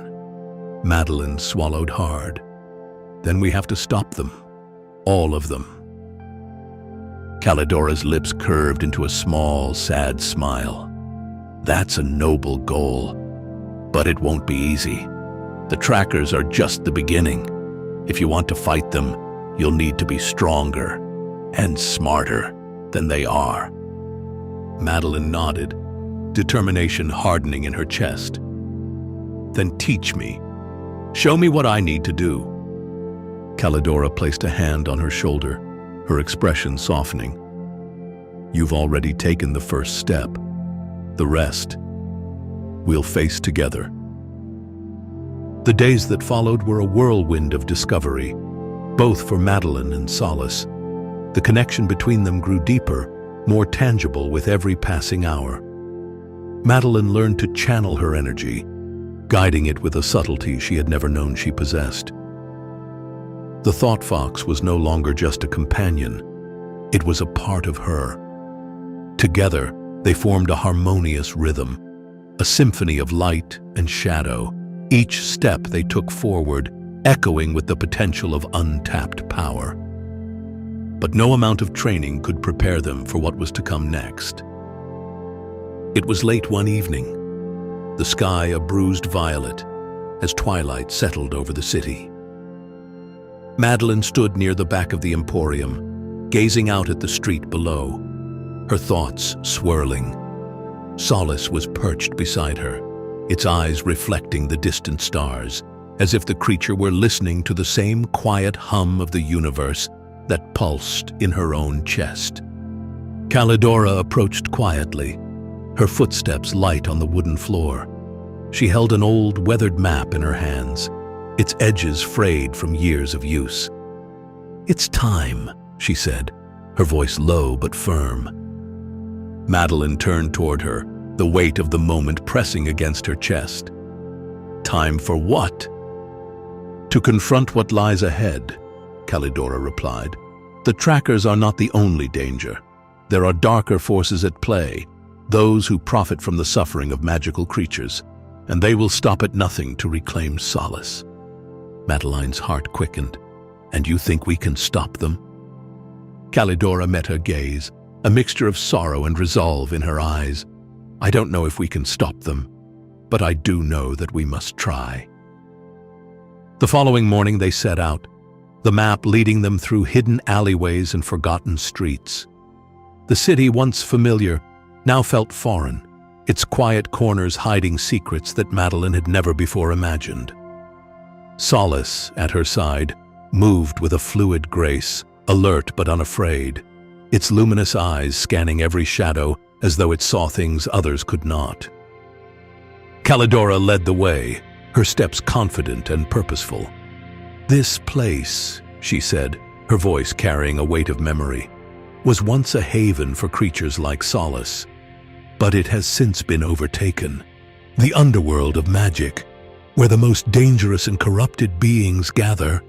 Madeline swallowed hard. "Then we have to stop them. All of them." Calidora's lips curved into a small, sad smile. "That's a noble goal, but it won't be easy. The trackers are just the beginning. If you want to fight them, you'll need to be stronger and smarter than they are." Madeline nodded, determination hardening in her chest. "Then teach me. Show me what I need to do." Calidora placed a hand on her shoulder, her expression softening. "You've already taken the first step. The rest, we'll face together." The days that followed were a whirlwind of discovery, both for Madeline and Solace. The connection between them grew deeper, more tangible with every passing hour. Madeline learned to channel her energy, guiding it with a subtlety she had never known she possessed. The Thought Fox was no longer just a companion. It was a part of her. Together, they formed a harmonious rhythm, a symphony of light and shadow, each step they took forward echoing with the potential of untapped power. But no amount of training could prepare them for what was to come next. It was late one evening, the sky a bruised violet as twilight settled over the city. Madeline stood near the back of the Emporium, gazing out at the street below, her thoughts swirling. Solace was perched beside her, its eyes reflecting the distant stars, as if the creature were listening to the same quiet hum of the universe that pulsed in her own chest. Calidora approached quietly, her footsteps light on the wooden floor. She held an old, weathered map in her hands, its edges frayed from years of use. "It's time," she said, her voice low but firm. Madeline turned toward her, the weight of the moment pressing against her chest. "Time for what?" "To confront what lies ahead," Calidora replied. "The trackers are not the only danger. There are darker forces at play, those who profit from the suffering of magical creatures, and they will stop at nothing to reclaim Solace." Madeline's heart quickened. "And you think we can stop them?" Calidora met her gaze, a mixture of sorrow and resolve in her eyes. "I don't know if we can stop them, but I do know that we must try." The following morning they set out, the map leading them through hidden alleyways and forgotten streets. The city, once familiar, now felt foreign, its quiet corners hiding secrets that Madeline had never before imagined. Solace, at her side, moved with a fluid grace, alert but unafraid, its luminous eyes scanning every shadow as though it saw things others could not. Calidora led the way, her steps confident and purposeful. "This place," she said, her voice carrying a weight of memory, "was once a haven for creatures like Solace, but it has since been overtaken. The underworld of magic, where the most dangerous and corrupted beings gather."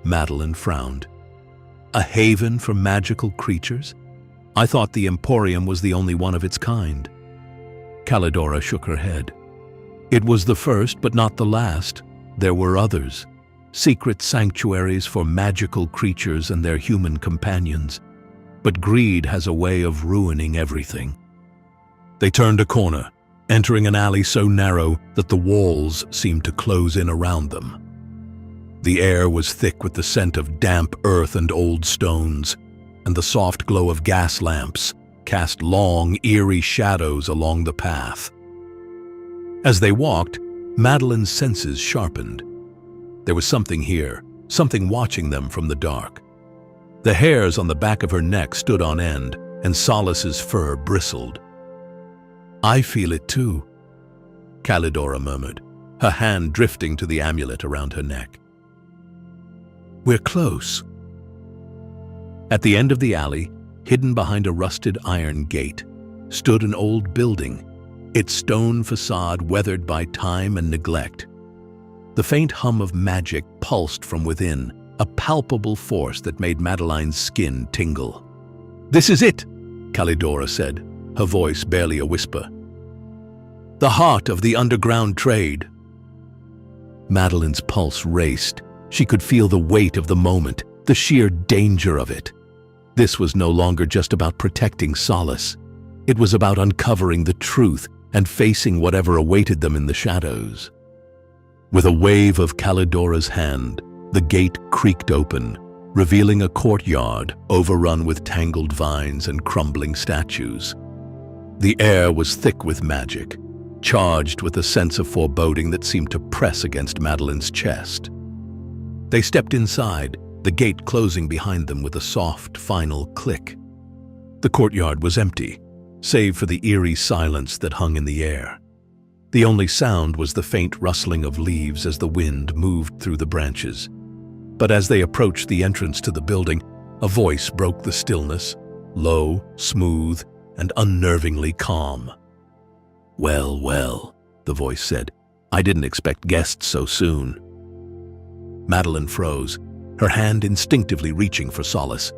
Madeline frowned. "A haven for magical creatures? I thought the Emporium was the only one of its kind." Calidora shook her head. "It was the first, but not the last. There were others, secret sanctuaries for magical creatures and their human companions. But greed has a way of ruining everything." They turned a corner, entering an alley so narrow that the walls seemed to close in around them. The air was thick with the scent of damp earth and old stones, and the soft glow of gas lamps cast long, eerie shadows along the path. As they walked, Madeline's senses sharpened. There was something here, something watching them from the dark. The hairs on the back of her neck stood on end, and Solace's fur bristled. "I feel it too," Calidora murmured, her hand drifting to the amulet around her neck. "We're close." At the end of the alley, hidden behind a rusted iron gate, stood an old building, its stone facade weathered by time and neglect. The faint hum of magic pulsed from within, a palpable force that made Madeline's skin tingle. "This is it," Calidora said, her voice barely a whisper. "The heart of the underground trade." Madeline's pulse raced. She could feel the weight of the moment, the sheer danger of it. This was no longer just about protecting Solace. It was about uncovering the truth and facing whatever awaited them in the shadows. With a wave of Calidora's hand, the gate creaked open, revealing a courtyard overrun with tangled vines and crumbling statues. The air was thick with magic, charged with a sense of foreboding that seemed to press against Madeline's chest. They stepped inside, the gate closing behind them with a soft, final click. The courtyard was empty, save for the eerie silence that hung in the air. The only sound was the faint rustling of leaves as the wind moved through the branches. But as they approached the entrance to the building, a voice broke the stillness, low, smooth, and unnervingly calm. "Well, well," the voice said. "I didn't expect guests so soon." Madeline froze, her hand instinctively reaching for Solace.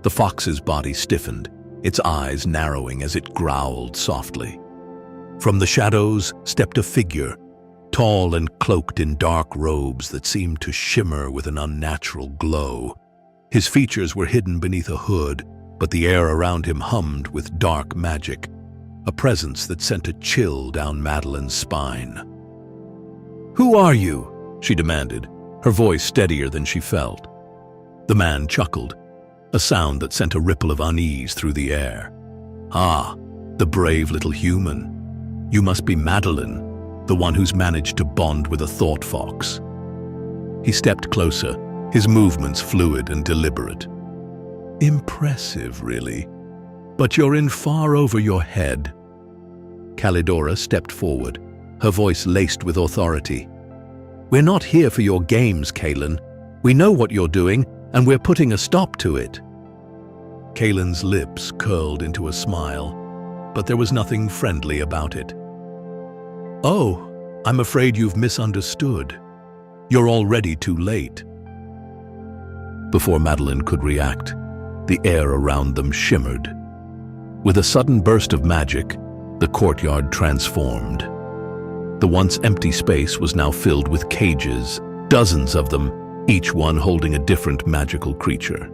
The fox's body stiffened, its eyes narrowing as it growled softly. From the shadows stepped a figure, tall and cloaked in dark robes that seemed to shimmer with an unnatural glow. His features were hidden beneath a hood, but the air around him hummed with dark magic, a presence that sent a chill down Madeline's spine. "Who are you?" she demanded, her voice steadier than she felt. The man chuckled, a sound that sent a ripple of unease through the air. "Ah, the brave little human. You must be Madeline, the one who's managed to bond with a thought fox." He stepped closer, his movements fluid and deliberate. "Impressive, really. But you're in far over your head." Calidora stepped forward, her voice laced with authority. "We're not here for your games, Kaelin. We know what you're doing, and we're putting a stop to it." Kaelin's lips curled into a smile, but there was nothing friendly about it. "Oh, I'm afraid you've misunderstood. You're already too late." Before Madeline could react, the air around them shimmered. With a sudden burst of magic, the courtyard transformed. The once empty space was now filled with cages, dozens of them, each one holding a different magical creature.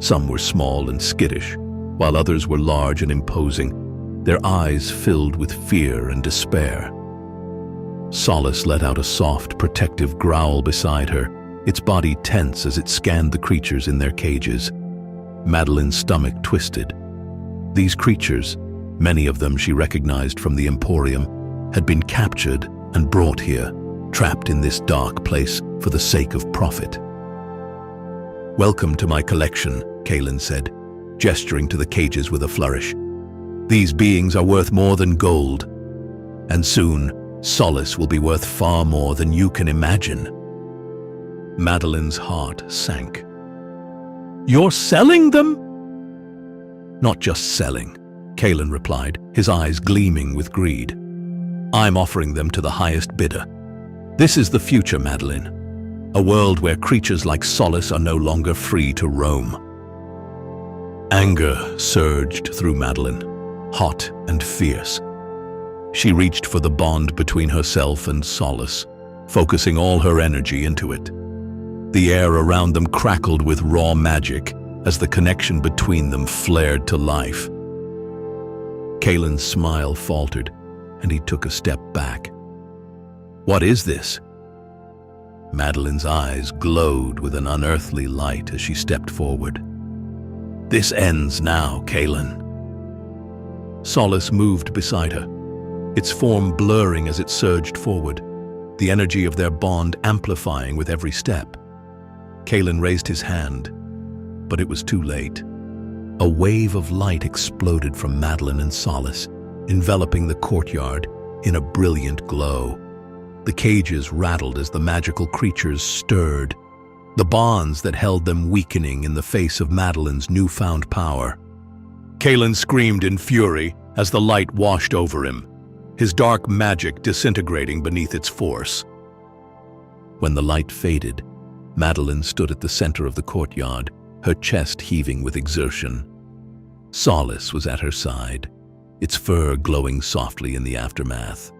Some were small and skittish, while others were large and imposing, their eyes filled with fear and despair. Solace let out a soft, protective growl beside her, its body tense as it scanned the creatures in their cages. Madeline's stomach twisted. These creatures, many of them she recognized from the Emporium, had been captured and brought here, trapped in this dark place for the sake of profit. "Welcome to my collection," Kaelin said, gesturing to the cages with a flourish. "These beings are worth more than gold, and soon Solace will be worth far more than you can imagine." Madeline's heart sank. "You're selling them?" "Not just selling," Kaelin replied, his eyes gleaming with greed. "I'm offering them to the highest bidder. This is the future, Madeline. A world where creatures like Solace are no longer free to roam." Anger surged through Madeline, hot and fierce. She reached for the bond between herself and Solace, focusing all her energy into it. The air around them crackled with raw magic as the connection between them flared to life. Kaelin's smile faltered, and he took a step back. "What is this?" Madeline's eyes glowed with an unearthly light as she stepped forward. "This ends now, Kaylin." Solace moved beside her, its form blurring as it surged forward, the energy of their bond amplifying with every step. Kaylin raised his hand, but it was too late. A wave of light exploded from Madeline and Solace, enveloping the courtyard in a brilliant glow. The cages rattled as the magical creatures stirred, the bonds that held them weakening in the face of Madeline's newfound power. Kaylin screamed in fury as the light washed over him, his dark magic disintegrating beneath its force. When the light faded, Madeline stood at the center of the courtyard, her chest heaving with exertion. Solace was at her side, its fur glowing softly in the aftermath.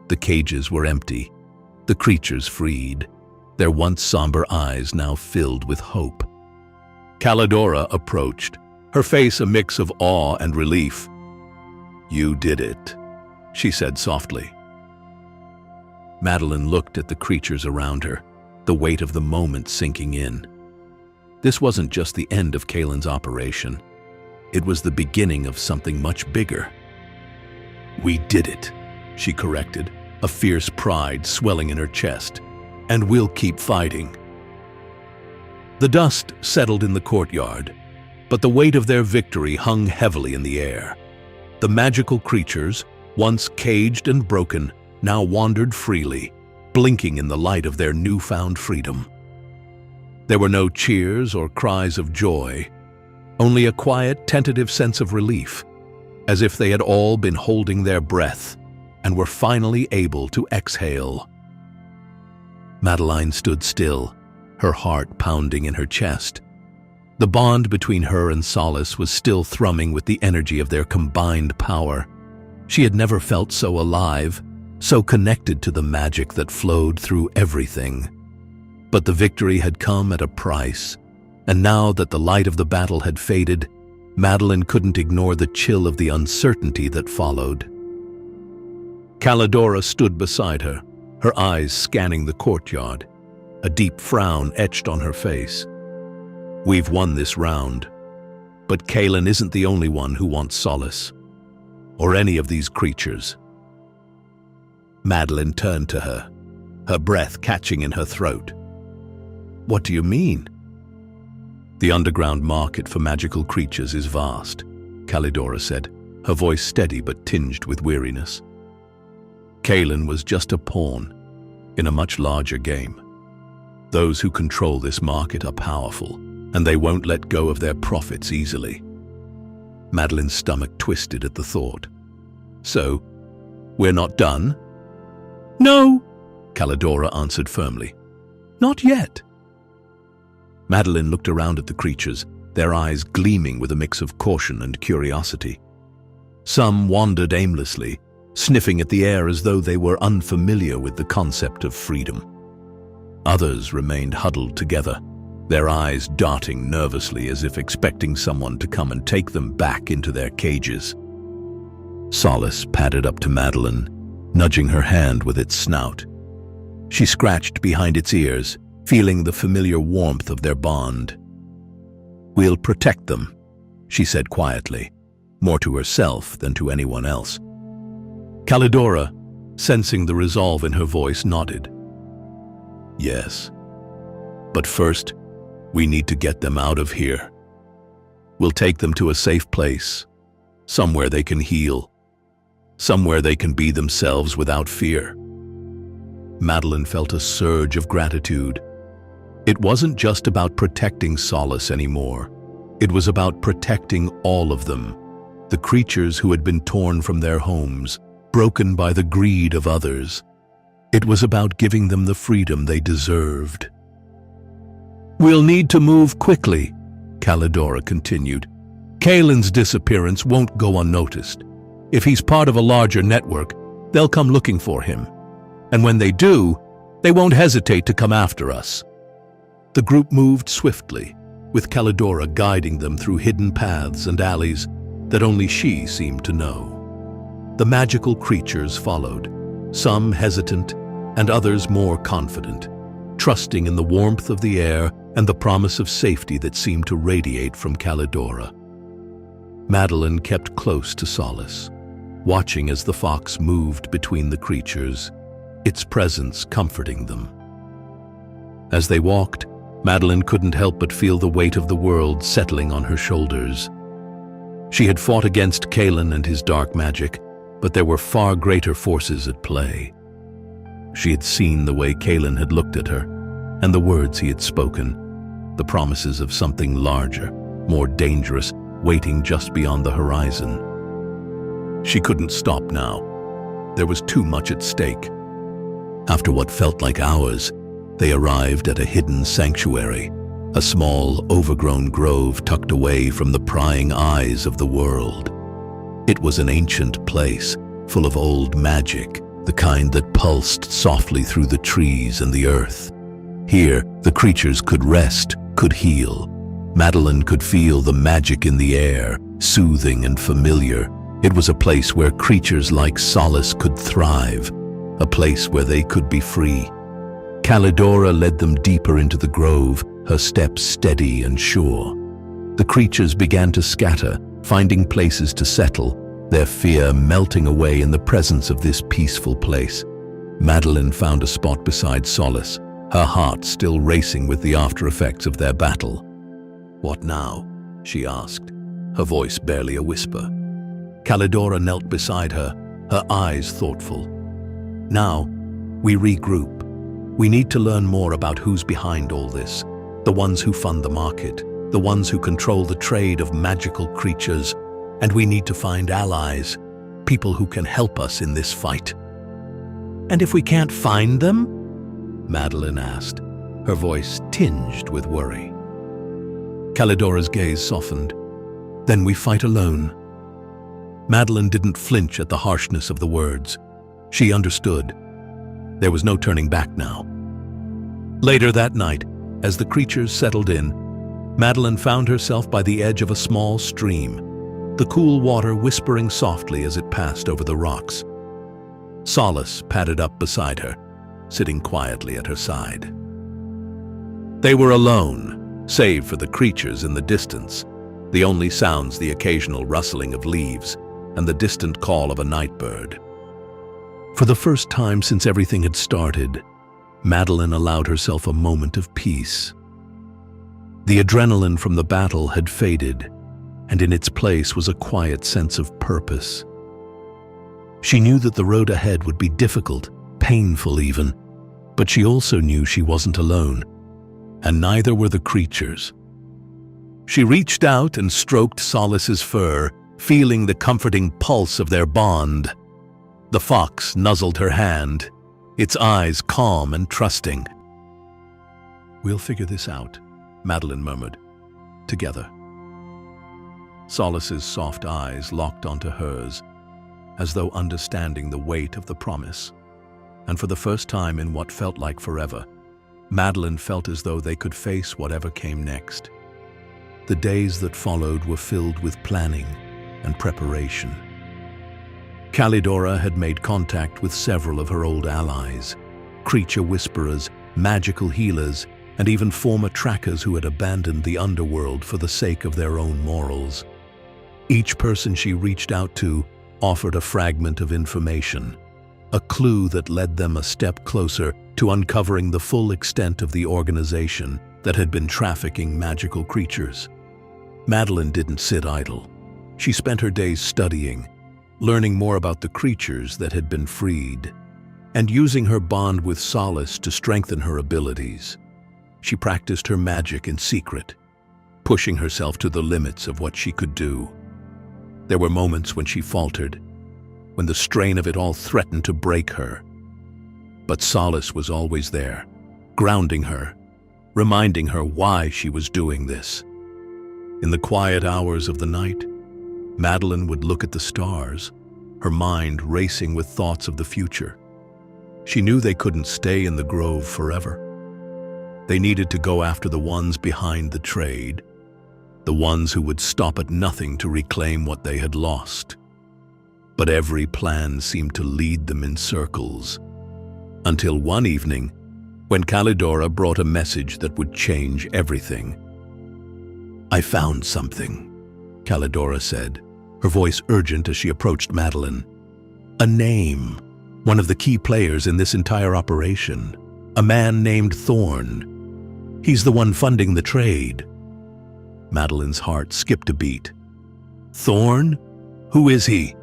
The cages were empty, the creatures freed, their once somber eyes now filled with hope. Calidora approached, her face a mix of awe and relief. "You did it," she said softly. Madeline looked at the creatures around her, the weight of the moment sinking in. This wasn't just the end of Kaylin's operation. It was the beginning of something much bigger. "We did it," she corrected, a fierce pride swelling in her chest. "And we'll keep fighting." The dust settled in the courtyard, but the weight of their victory hung heavily in the air. The magical creatures, once caged and broken, now wandered freely, blinking in the light of their newfound freedom. There were no cheers or cries of joy, only a quiet, tentative sense of relief, as if they had all been holding their breath and were finally able to exhale. Madeline stood still, her heart pounding in her chest. The bond between her and Solace was still thrumming with the energy of their combined power. She had never felt so alive, so connected to the magic that flowed through everything. But the victory had come at a price, and now that the light of the battle had faded, Madeline couldn't ignore the chill of the uncertainty that followed. Calidora stood beside her, her eyes scanning the courtyard, a deep frown etched on her face. "We've won this round, but Kaylin isn't the only one who wants Solace, or any of these creatures." Madeline turned to her, her breath catching in her throat. "What do you mean?" "The underground market for magical creatures is vast," Calidora said, her voice steady but tinged with weariness. Kaylin was just a pawn in a much larger game. Those who control this market are powerful, and they won't let go of their profits easily. Madeline's stomach twisted at the thought. "So, we're not done?" "No," Calidora answered firmly. "Not yet." Madeline looked around at the creatures, their eyes gleaming with a mix of caution and curiosity. Some wandered aimlessly, sniffing at the air as though they were unfamiliar with the concept of freedom. Others remained huddled together, their eyes darting nervously as if expecting someone to come and take them back into their cages. Solace padded up to Madeline, nudging her hand with its snout. She scratched behind its ears, feeling the familiar warmth of their bond. "We'll protect them," she said quietly, more to herself than to anyone else. Calidora, sensing the resolve in her voice, nodded. "Yes. But first, we need to get them out of here. We'll take them to a safe place, somewhere they can heal, somewhere they can be themselves without fear." Madeline felt a surge of gratitude. It wasn't just about protecting Solace anymore. It was about protecting all of them, the creatures who had been torn from their homes, broken by the greed of others. It was about giving them the freedom they deserved. "We'll need to move quickly," Calidora continued. "Kaylin's disappearance won't go unnoticed. If he's part of a larger network, they'll come looking for him. And when they do, they won't hesitate to come after us." The group moved swiftly, with Calidora guiding them through hidden paths and alleys that only she seemed to know. The magical creatures followed, some hesitant and others more confident, trusting in the warmth of the air and the promise of safety that seemed to radiate from Calidora. Madeline kept close to Solace, watching as the fox moved between the creatures, its presence comforting them. As they walked, Madeline couldn't help but feel the weight of the world settling on her shoulders. She had fought against Kalen and his dark magic, but there were far greater forces at play. She had seen the way Kalen had looked at her, and the words he had spoken, the promises of something larger, more dangerous, waiting just beyond the horizon. She couldn't stop now. There was too much at stake. After what felt like hours, they arrived at a hidden sanctuary, a small, overgrown grove tucked away from the prying eyes of the world. It was an ancient place, full of old magic, the kind that pulsed softly through the trees and the earth. Here, the creatures could rest, could heal. Madeline could feel the magic in the air, soothing and familiar. It was a place where creatures like Solace could thrive, a place where they could be free. Calidora led them deeper into the grove, her steps steady and sure. The creatures began to scatter, finding places to settle, their fear melting away in the presence of this peaceful place. Madeline found a spot beside Solace, her heart still racing with the after-effects of their battle. "What now?" she asked, her voice barely a whisper. Calidora knelt beside her, her eyes thoughtful. "Now, we regroup. We need to learn more about who's behind all this, the ones who fund the market, the ones who control the trade of magical creatures, and we need to find allies, people who can help us in this fight." "And if we can't find them?" Madeline asked, her voice tinged with worry. Calidora's gaze softened. "Then we fight alone." Madeline didn't flinch at the harshness of the words. She understood. There was no turning back now. Later that night, as the creatures settled in, Madeline found herself by the edge of a small stream, the cool water whispering softly as it passed over the rocks. Solace padded up beside her, sitting quietly at her side. They were alone, save for the creatures in the distance, the only sounds the occasional rustling of leaves and the distant call of a night bird. For the first time since everything had started, Madeline allowed herself a moment of peace. The adrenaline from the battle had faded, and in its place was a quiet sense of purpose. She knew that the road ahead would be difficult, painful even, but she also knew she wasn't alone, and neither were the creatures. She reached out and stroked Solace's fur, feeling the comforting pulse of their bond. The fox nuzzled her hand, its eyes calm and trusting. "We'll figure this out," Madeline murmured. "Together." Solace's soft eyes locked onto hers, as though understanding the weight of the promise. And for the first time in what felt like forever, Madeline felt as though they could face whatever came next. The days that followed were filled with planning and preparation. Calidora had made contact with several of her old allies, creature whisperers, magical healers, and even former trackers who had abandoned the underworld for the sake of their own morals. Each person she reached out to offered a fragment of information, a clue that led them a step closer to uncovering the full extent of the organization that had been trafficking magical creatures. Madeline didn't sit idle. She spent her days studying, learning more about the creatures that had been freed, and using her bond with Solace to strengthen her abilities. She practiced her magic in secret, pushing herself to the limits of what she could do. There were moments when she faltered, when the strain of it all threatened to break her. But Solace was always there, grounding her, reminding her why she was doing this. In the quiet hours of the night, Madeline would look at the stars, her mind racing with thoughts of the future. She knew they couldn't stay in the grove forever. They needed to go after the ones behind the trade, the ones who would stop at nothing to reclaim what they had lost. But every plan seemed to lead them in circles, until one evening, when Calidora brought a message that would change everything. "I found something," Calidora said, her voice urgent as she approached Madeline. "A name, one of the key players in this entire operation. A man named Thorn. He's the one funding the trade." Madeline's heart skipped a beat. "Thorn? Who is he?"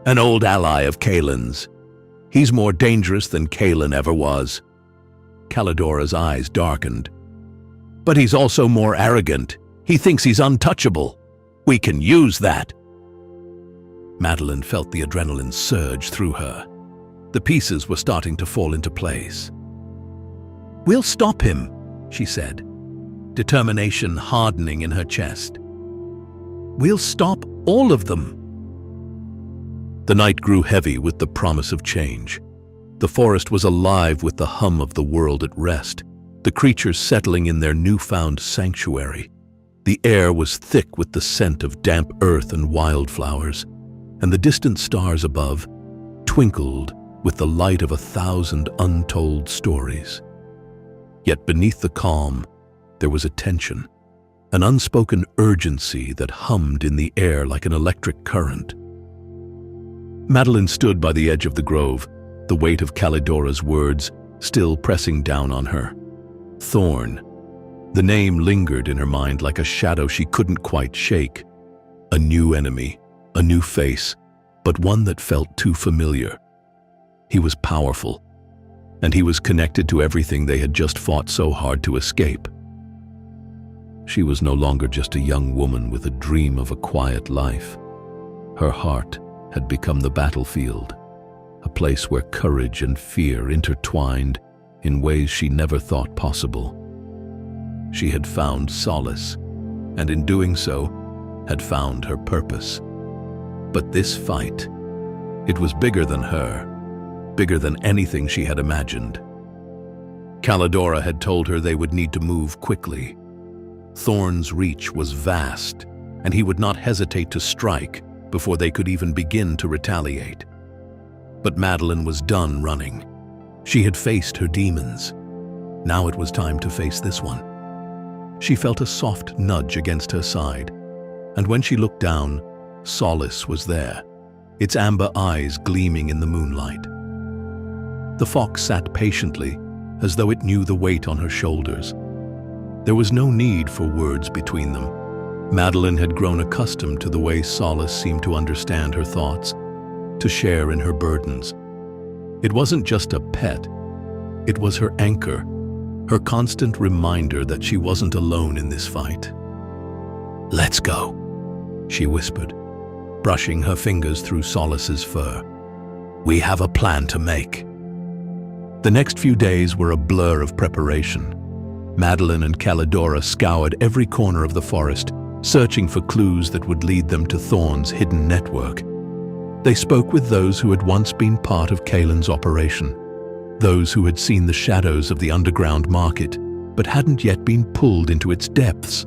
"An old ally of Kalen's. He's more dangerous than Kalen ever was." Calidora's eyes darkened. "But he's also more arrogant. He thinks he's untouchable. We can use that." Madeline felt the adrenaline surge through her. The pieces were starting to fall into place. "We'll stop him," she said, determination hardening in her chest. "We'll stop all of them." The night grew heavy with the promise of change. The forest was alive with the hum of the world at rest, the creatures settling in their newfound sanctuary. The air was thick with the scent of damp earth and wildflowers, and the distant stars above twinkled with the light of 1,000 untold stories. Yet beneath the calm, there was a tension, an unspoken urgency that hummed in the air like an electric current. Madeline stood by the edge of the grove, the weight of Calidora's words still pressing down on her. Thorn. The name lingered in her mind like a shadow she couldn't quite shake. A new enemy, a new face, but one that felt too familiar. He was powerful, and he was connected to everything they had just fought so hard to escape. She was no longer just a young woman with a dream of a quiet life. Her heart had become the battlefield, a place where courage and fear intertwined in ways she never thought possible. She had found solace, and in doing so, had found her purpose. But this fight, it was bigger than her, bigger than anything she had imagined. Calidora had told her they would need to move quickly. Thorn's reach was vast, and he would not hesitate to strike before they could even begin to retaliate. But Madeline was done running. She had faced her demons. Now it was time to face this one. She felt a soft nudge against her side, and when she looked down, Solace was there, its amber eyes gleaming in the moonlight. The fox sat patiently, as though it knew the weight on her shoulders. There was no need for words between them. Madeline had grown accustomed to the way Solace seemed to understand her thoughts, to share in her burdens. It wasn't just a pet, it was her anchor, her constant reminder that she wasn't alone in this fight. "Let's go," she whispered, brushing her fingers through Solace's fur. "We have a plan to make." The next few days were a blur of preparation. Madeline and Calidora scoured every corner of the forest, searching for clues that would lead them to Thorn's hidden network. They spoke with those who had once been part of Kalen's operation, those who had seen the shadows of the underground market, but hadn't yet been pulled into its depths.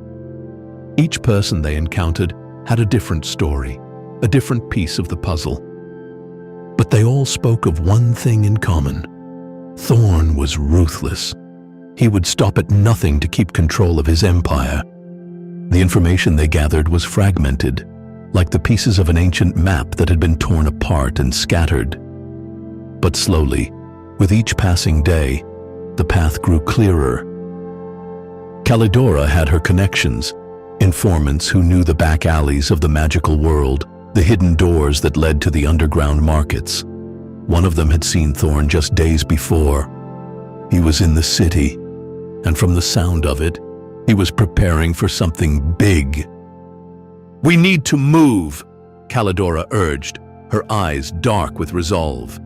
Each person they encountered had a different story, a different piece of the puzzle. But they all spoke of one thing in common. Thorn was ruthless. He would stop at nothing to keep control of his empire. The information they gathered was fragmented, like the pieces of an ancient map that had been torn apart and scattered. But slowly, with each passing day, the path grew clearer. Calidora had her connections, informants who knew the back alleys of the magical world, the hidden doors that led to the underground markets. One of them had seen Thorn just days before. He was in the city, and from the sound of it, he was preparing for something big. "We need to move," Calidora urged, her eyes dark with resolve.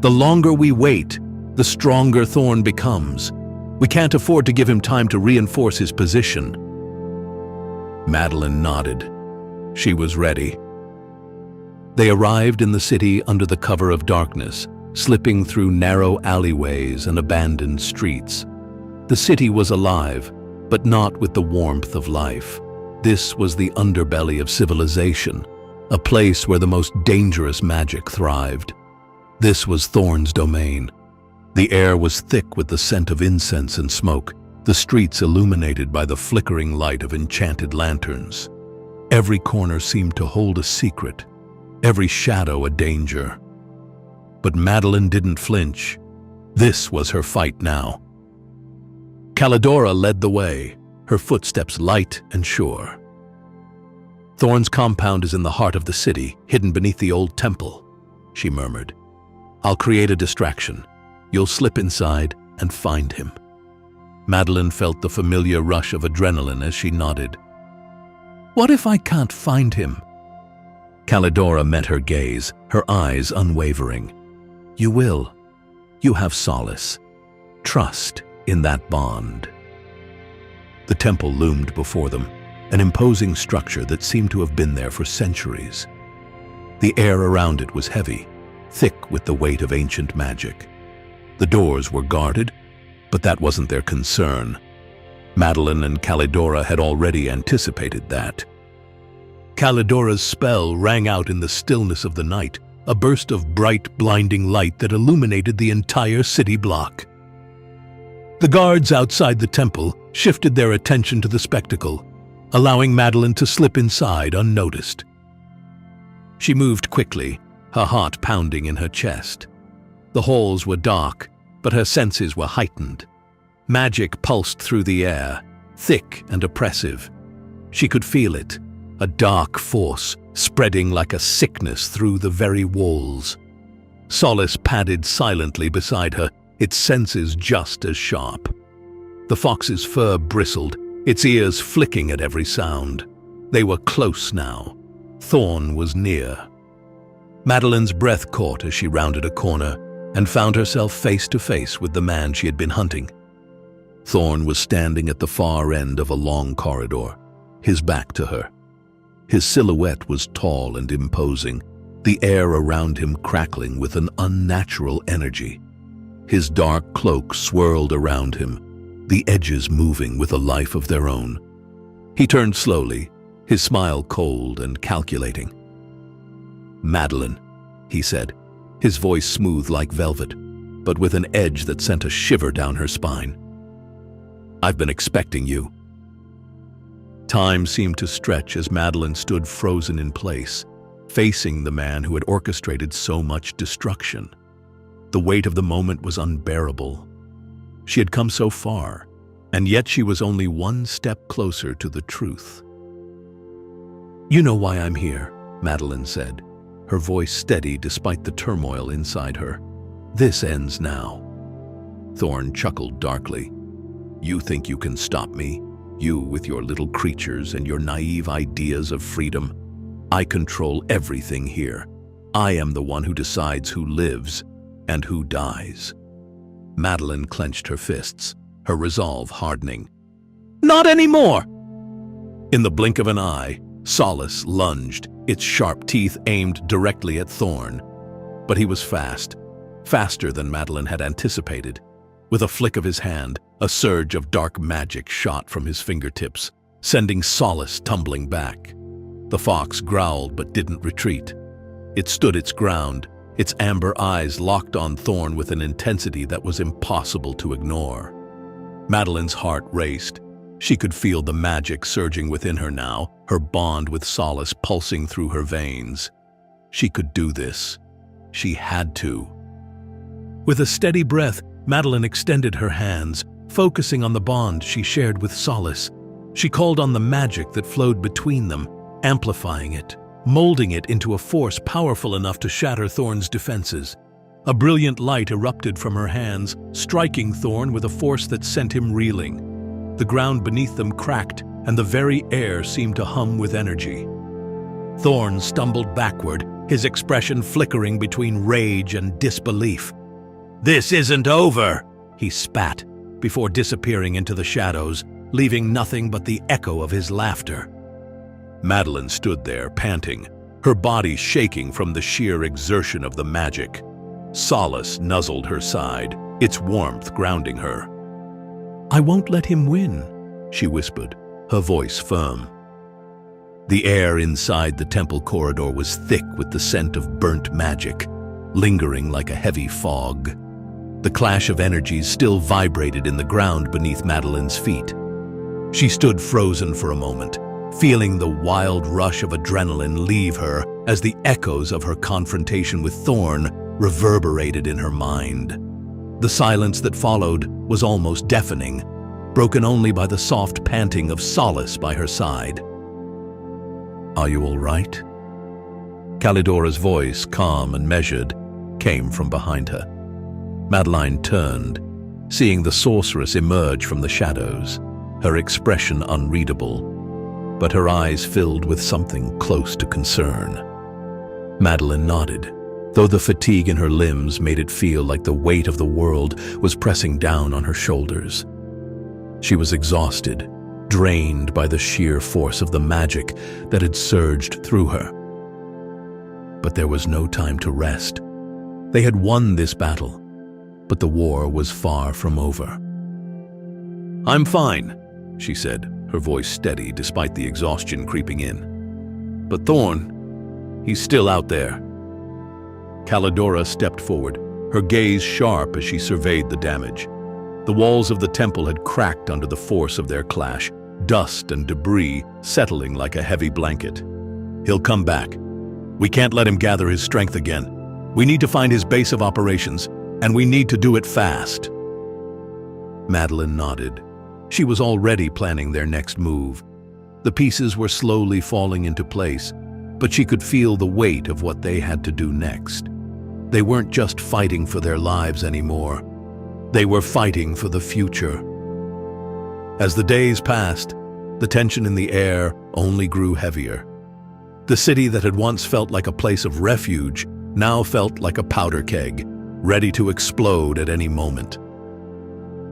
"The longer we wait, the stronger Thorn becomes. We can't afford to give him time to reinforce his position." Madeline nodded. She was ready. They arrived in the city under the cover of darkness, slipping through narrow alleyways and abandoned streets. The city was alive, but not with the warmth of life. This was the underbelly of civilization, a place where the most dangerous magic thrived. This was Thorn's domain. The air was thick with the scent of incense and smoke, the streets illuminated by the flickering light of enchanted lanterns. Every corner seemed to hold a secret, every shadow a danger. But Madeline didn't flinch. This was her fight now. Calidora led the way, her footsteps light and sure. "Thorn's compound is in the heart of the city, hidden beneath the old temple," she murmured. "I'll create a distraction. You'll slip inside and find him." Madeline felt the familiar rush of adrenaline as she nodded. "What if I can't find him?" Calidora met her gaze, her eyes unwavering. "You will. You have solace. Trust in that bond." The temple loomed before them, an imposing structure that seemed to have been there for centuries. The air around it was heavy, thick with the weight of ancient magic. The doors were guarded, but that wasn't their concern. Madeline and Calidora had already anticipated that. Calidora's spell rang out in the stillness of the night, a burst of bright, blinding light that illuminated the entire city block. The guards outside the temple shifted their attention to the spectacle, allowing Madeline to slip inside unnoticed. She moved quickly, her heart pounding in her chest. The halls were dark, but her senses were heightened. Magic pulsed through the air, thick and oppressive. She could feel it, a dark force spreading like a sickness through the very walls. Solace padded silently beside her, its senses just as sharp. The fox's fur bristled, its ears flicking at every sound. They were close now. Thorn was near. Madeline's breath caught as she rounded a corner and found herself face to face with the man she had been hunting. Thorn was standing at the far end of a long corridor, his back to her. His silhouette was tall and imposing, the air around him crackling with an unnatural energy. His dark cloak swirled around him, the edges moving with a life of their own. He turned slowly, his smile cold and calculating. "Madeline," he said, his voice smooth like velvet, but with an edge that sent a shiver down her spine. "I've been expecting you." Time seemed to stretch as Madeline stood frozen in place, facing the man who had orchestrated so much destruction. The weight of the moment was unbearable. She had come so far, and yet she was only one step closer to the truth. "You know why I'm here," Madeline said, her voice steady despite the turmoil inside her. "This ends now." Thorn chuckled darkly. "You think you can stop me? You with your little creatures and your naive ideas of freedom? I control everything here. I am the one who decides who lives and who dies." Madeline clenched her fists, her resolve hardening. "Not anymore!" In the blink of an eye, Solace lunged, its sharp teeth aimed directly at Thorn. But he was fast, faster than Madeline had anticipated. With a flick of his hand, a surge of dark magic shot from his fingertips, sending Solace tumbling back. The fox growled but didn't retreat. It stood its ground, its amber eyes locked on Thorn with an intensity that was impossible to ignore. Madeline's heart raced. She could feel the magic surging within her now, her bond with Solace pulsing through her veins. She could do this. She had to. With a steady breath, Madeline extended her hands, focusing on the bond she shared with Solace. She called on the magic that flowed between them, amplifying it, molding it into a force powerful enough to shatter Thorn's defenses. A brilliant light erupted from her hands, striking Thorn with a force that sent him reeling. The ground beneath them cracked, and the very air seemed to hum with energy. Thorn stumbled backward, his expression flickering between rage and disbelief. "This isn't over," he spat, before disappearing into the shadows, leaving nothing but the echo of his laughter. Madeline stood there, panting, her body shaking from the sheer exertion of the magic. Solace nuzzled her side, its warmth grounding her. "I won't let him win," she whispered, her voice firm. The air inside the temple corridor was thick with the scent of burnt magic, lingering like a heavy fog. The clash of energies still vibrated in the ground beneath Madeline's feet. She stood frozen for a moment, feeling the wild rush of adrenaline leave her as the echoes of her confrontation with Thorn reverberated in her mind. The silence that followed was almost deafening, broken only by the soft panting of Solace by her side. "Are you all right?" Calidora's voice, calm and measured, came from behind her. Madeline turned, seeing the sorceress emerge from the shadows, her expression unreadable, but her eyes filled with something close to concern. Madeline nodded, though the fatigue in her limbs made it feel like the weight of the world was pressing down on her shoulders. She was exhausted, drained by the sheer force of the magic that had surged through her. But there was no time to rest. They had won this battle, but the war was far from over. "I'm fine," she said, her voice steady despite the exhaustion creeping in. "But Thorn, he's still out there." Calidora stepped forward, her gaze sharp as she surveyed the damage. The walls of the temple had cracked under the force of their clash, dust and debris settling like a heavy blanket. "He'll come back. We can't let him gather his strength again. We need to find his base of operations, and we need to do it fast." Madeline nodded. She was already planning their next move. The pieces were slowly falling into place, but she could feel the weight of what they had to do next. They weren't just fighting for their lives anymore. They were fighting for the future. As the days passed, the tension in the air only grew heavier. The city that had once felt like a place of refuge now felt like a powder keg, ready to explode at any moment.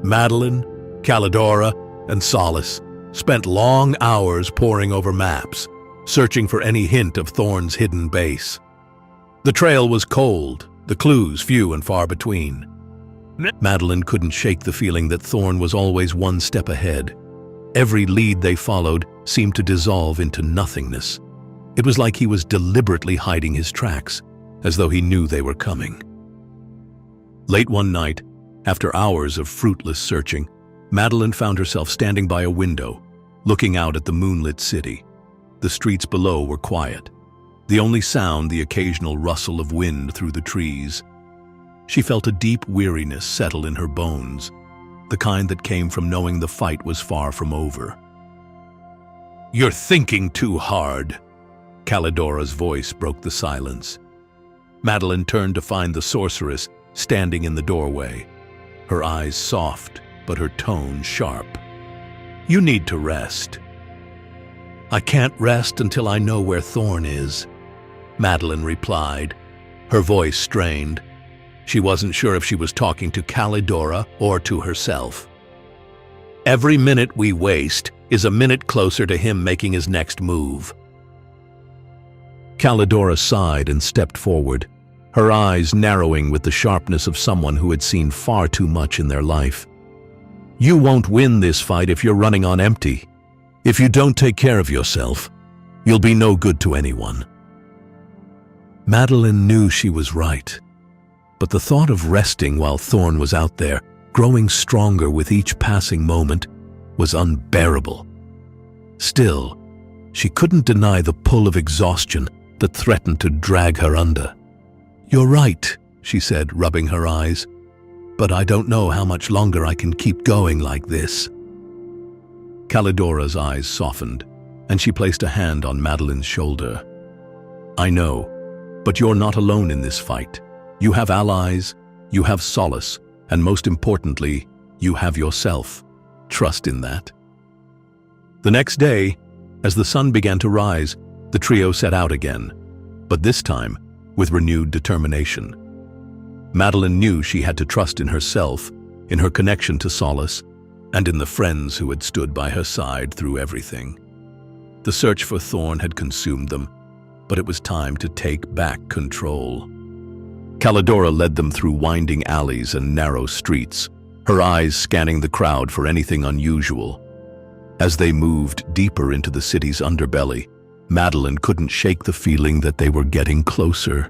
Madeline, Calidora, and Solace spent long hours poring over maps, searching for any hint of Thorn's hidden base. The trail was cold, the clues few and far between. Madeline couldn't shake the feeling that Thorn was always one step ahead. Every lead they followed seemed to dissolve into nothingness. It was like he was deliberately hiding his tracks, as though he knew they were coming. Late one night, after hours of fruitless searching, Madeline found herself standing by a window, looking out at the moonlit city. The streets below were quiet, the only sound the occasional rustle of wind through the trees. She felt a deep weariness settle in her bones, the kind that came from knowing the fight was far from over. "You're thinking too hard," Calidora's voice broke the silence. Madeline turned to find the sorceress standing in the doorway, her eyes soft but her tone sharp. "You need to rest." "I can't rest until I know where Thorn is," Madeline replied, her voice strained. She wasn't sure if she was talking to Calidora or to herself. "Every minute we waste is a minute closer to him making his next move." Calidora sighed and stepped forward, her eyes narrowing with the sharpness of someone who had seen far too much in their life. "You won't win this fight if you're running on empty. If you don't take care of yourself, you'll be no good to anyone." Madeline knew she was right, but the thought of resting while Thorn was out there, growing stronger with each passing moment, was unbearable. Still, she couldn't deny the pull of exhaustion that threatened to drag her under. "You're right," she said, rubbing her eyes, "but I don't know how much longer I can keep going like this." Calidora's eyes softened, and she placed a hand on Madeline's shoulder. "I know, but you're not alone in this fight. You have allies, you have Solace, and most importantly, you have yourself. Trust in that." The next day, as the sun began to rise, the trio set out again, but this time with renewed determination. Madeline knew she had to trust in herself, in her connection to Solace, and in the friends who had stood by her side through everything. The search for Thorn had consumed them, but it was time to take back control. Calidora led them through winding alleys and narrow streets, her eyes scanning the crowd for anything unusual. As they moved deeper into the city's underbelly, Madeline couldn't shake the feeling that they were getting closer.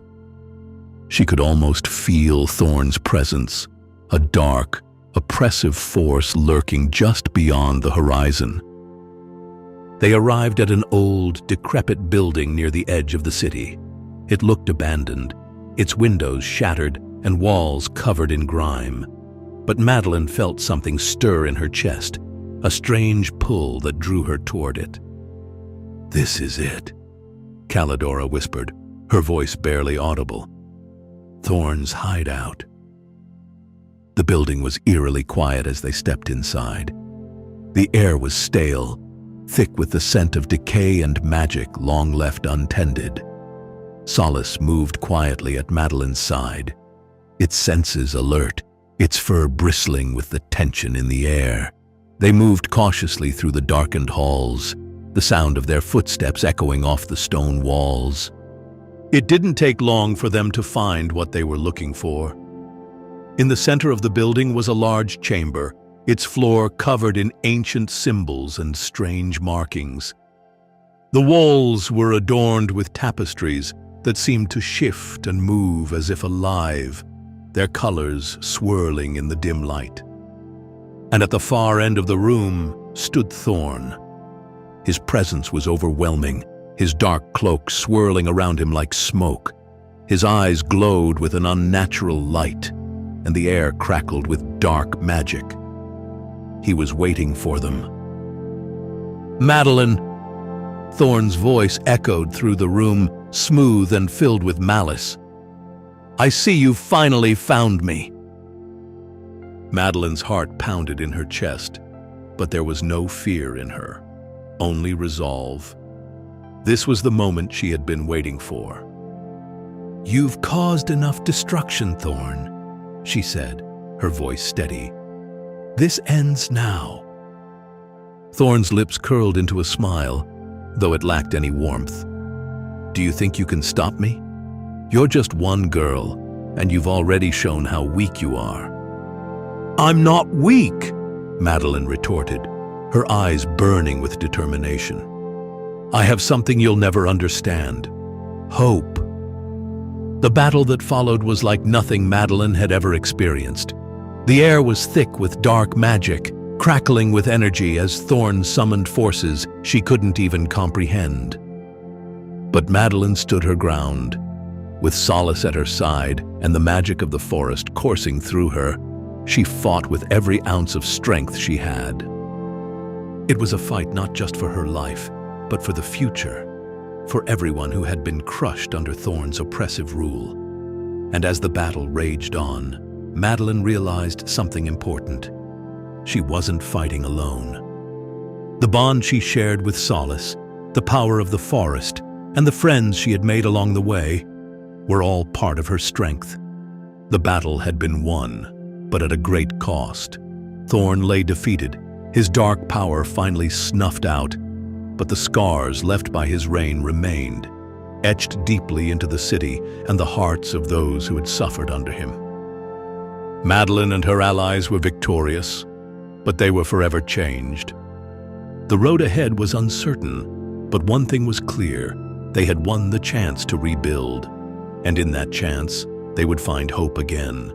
She could almost feel Thorn's presence, a dark, oppressive force lurking just beyond the horizon. They arrived at an old, decrepit building near the edge of the city. It looked abandoned, its windows shattered and walls covered in grime. But Madeline felt something stir in her chest, a strange pull that drew her toward it. "This is it," Calidora whispered, her voice barely audible. "Thorn's hideout." The building was eerily quiet as they stepped inside. The air was stale, thick with the scent of decay and magic long left untended. Solace moved quietly at Madeline's side, its senses alert, its fur bristling with the tension in the air. They moved cautiously through the darkened halls, the sound of their footsteps echoing off the stone walls. It didn't take long for them to find what they were looking for. In the center of the building was a large chamber, its floor covered in ancient symbols and strange markings. The walls were adorned with tapestries that seemed to shift and move as if alive, their colors swirling in the dim light. And at the far end of the room stood Thorn. His presence was overwhelming, his dark cloak swirling around him like smoke. His eyes glowed with an unnatural light, and the air crackled with dark magic. He was waiting for them. "Madeline!" Thorn's voice echoed through the room, smooth and filled with malice. "I see you finally found me." Madeline's heart pounded in her chest, but there was no fear in her, only resolve. This was the moment she had been waiting for. "You've caused enough destruction, Thorn," she said, her voice steady. "This ends now." Thorn's lips curled into a smile, though it lacked any warmth. "Do you think you can stop me? You're just one girl, and you've already shown how weak you are." "I'm not weak," Madeline retorted, her eyes burning with determination. "I have something you'll never understand. Hope." The battle that followed was like nothing Madeline had ever experienced. The air was thick with dark magic, crackling with energy as Thorn summoned forces she couldn't even comprehend. But Madeline stood her ground. With Solace at her side and the magic of the forest coursing through her, she fought with every ounce of strength she had. It was a fight not just for her life, but for the future, for everyone who had been crushed under Thorn's oppressive rule. And as the battle raged on, Madeline realized something important. She wasn't fighting alone. The bond she shared with Solace, the power of the forest, and the friends she had made along the way were all part of her strength. The battle had been won, but at a great cost. Thorn lay defeated, his dark power finally snuffed out, but the scars left by his reign remained, etched deeply into the city and the hearts of those who had suffered under him. Madeline and her allies were victorious, but they were forever changed. The road ahead was uncertain, but one thing was clear: they had won the chance to rebuild, and in that chance, they would find hope again.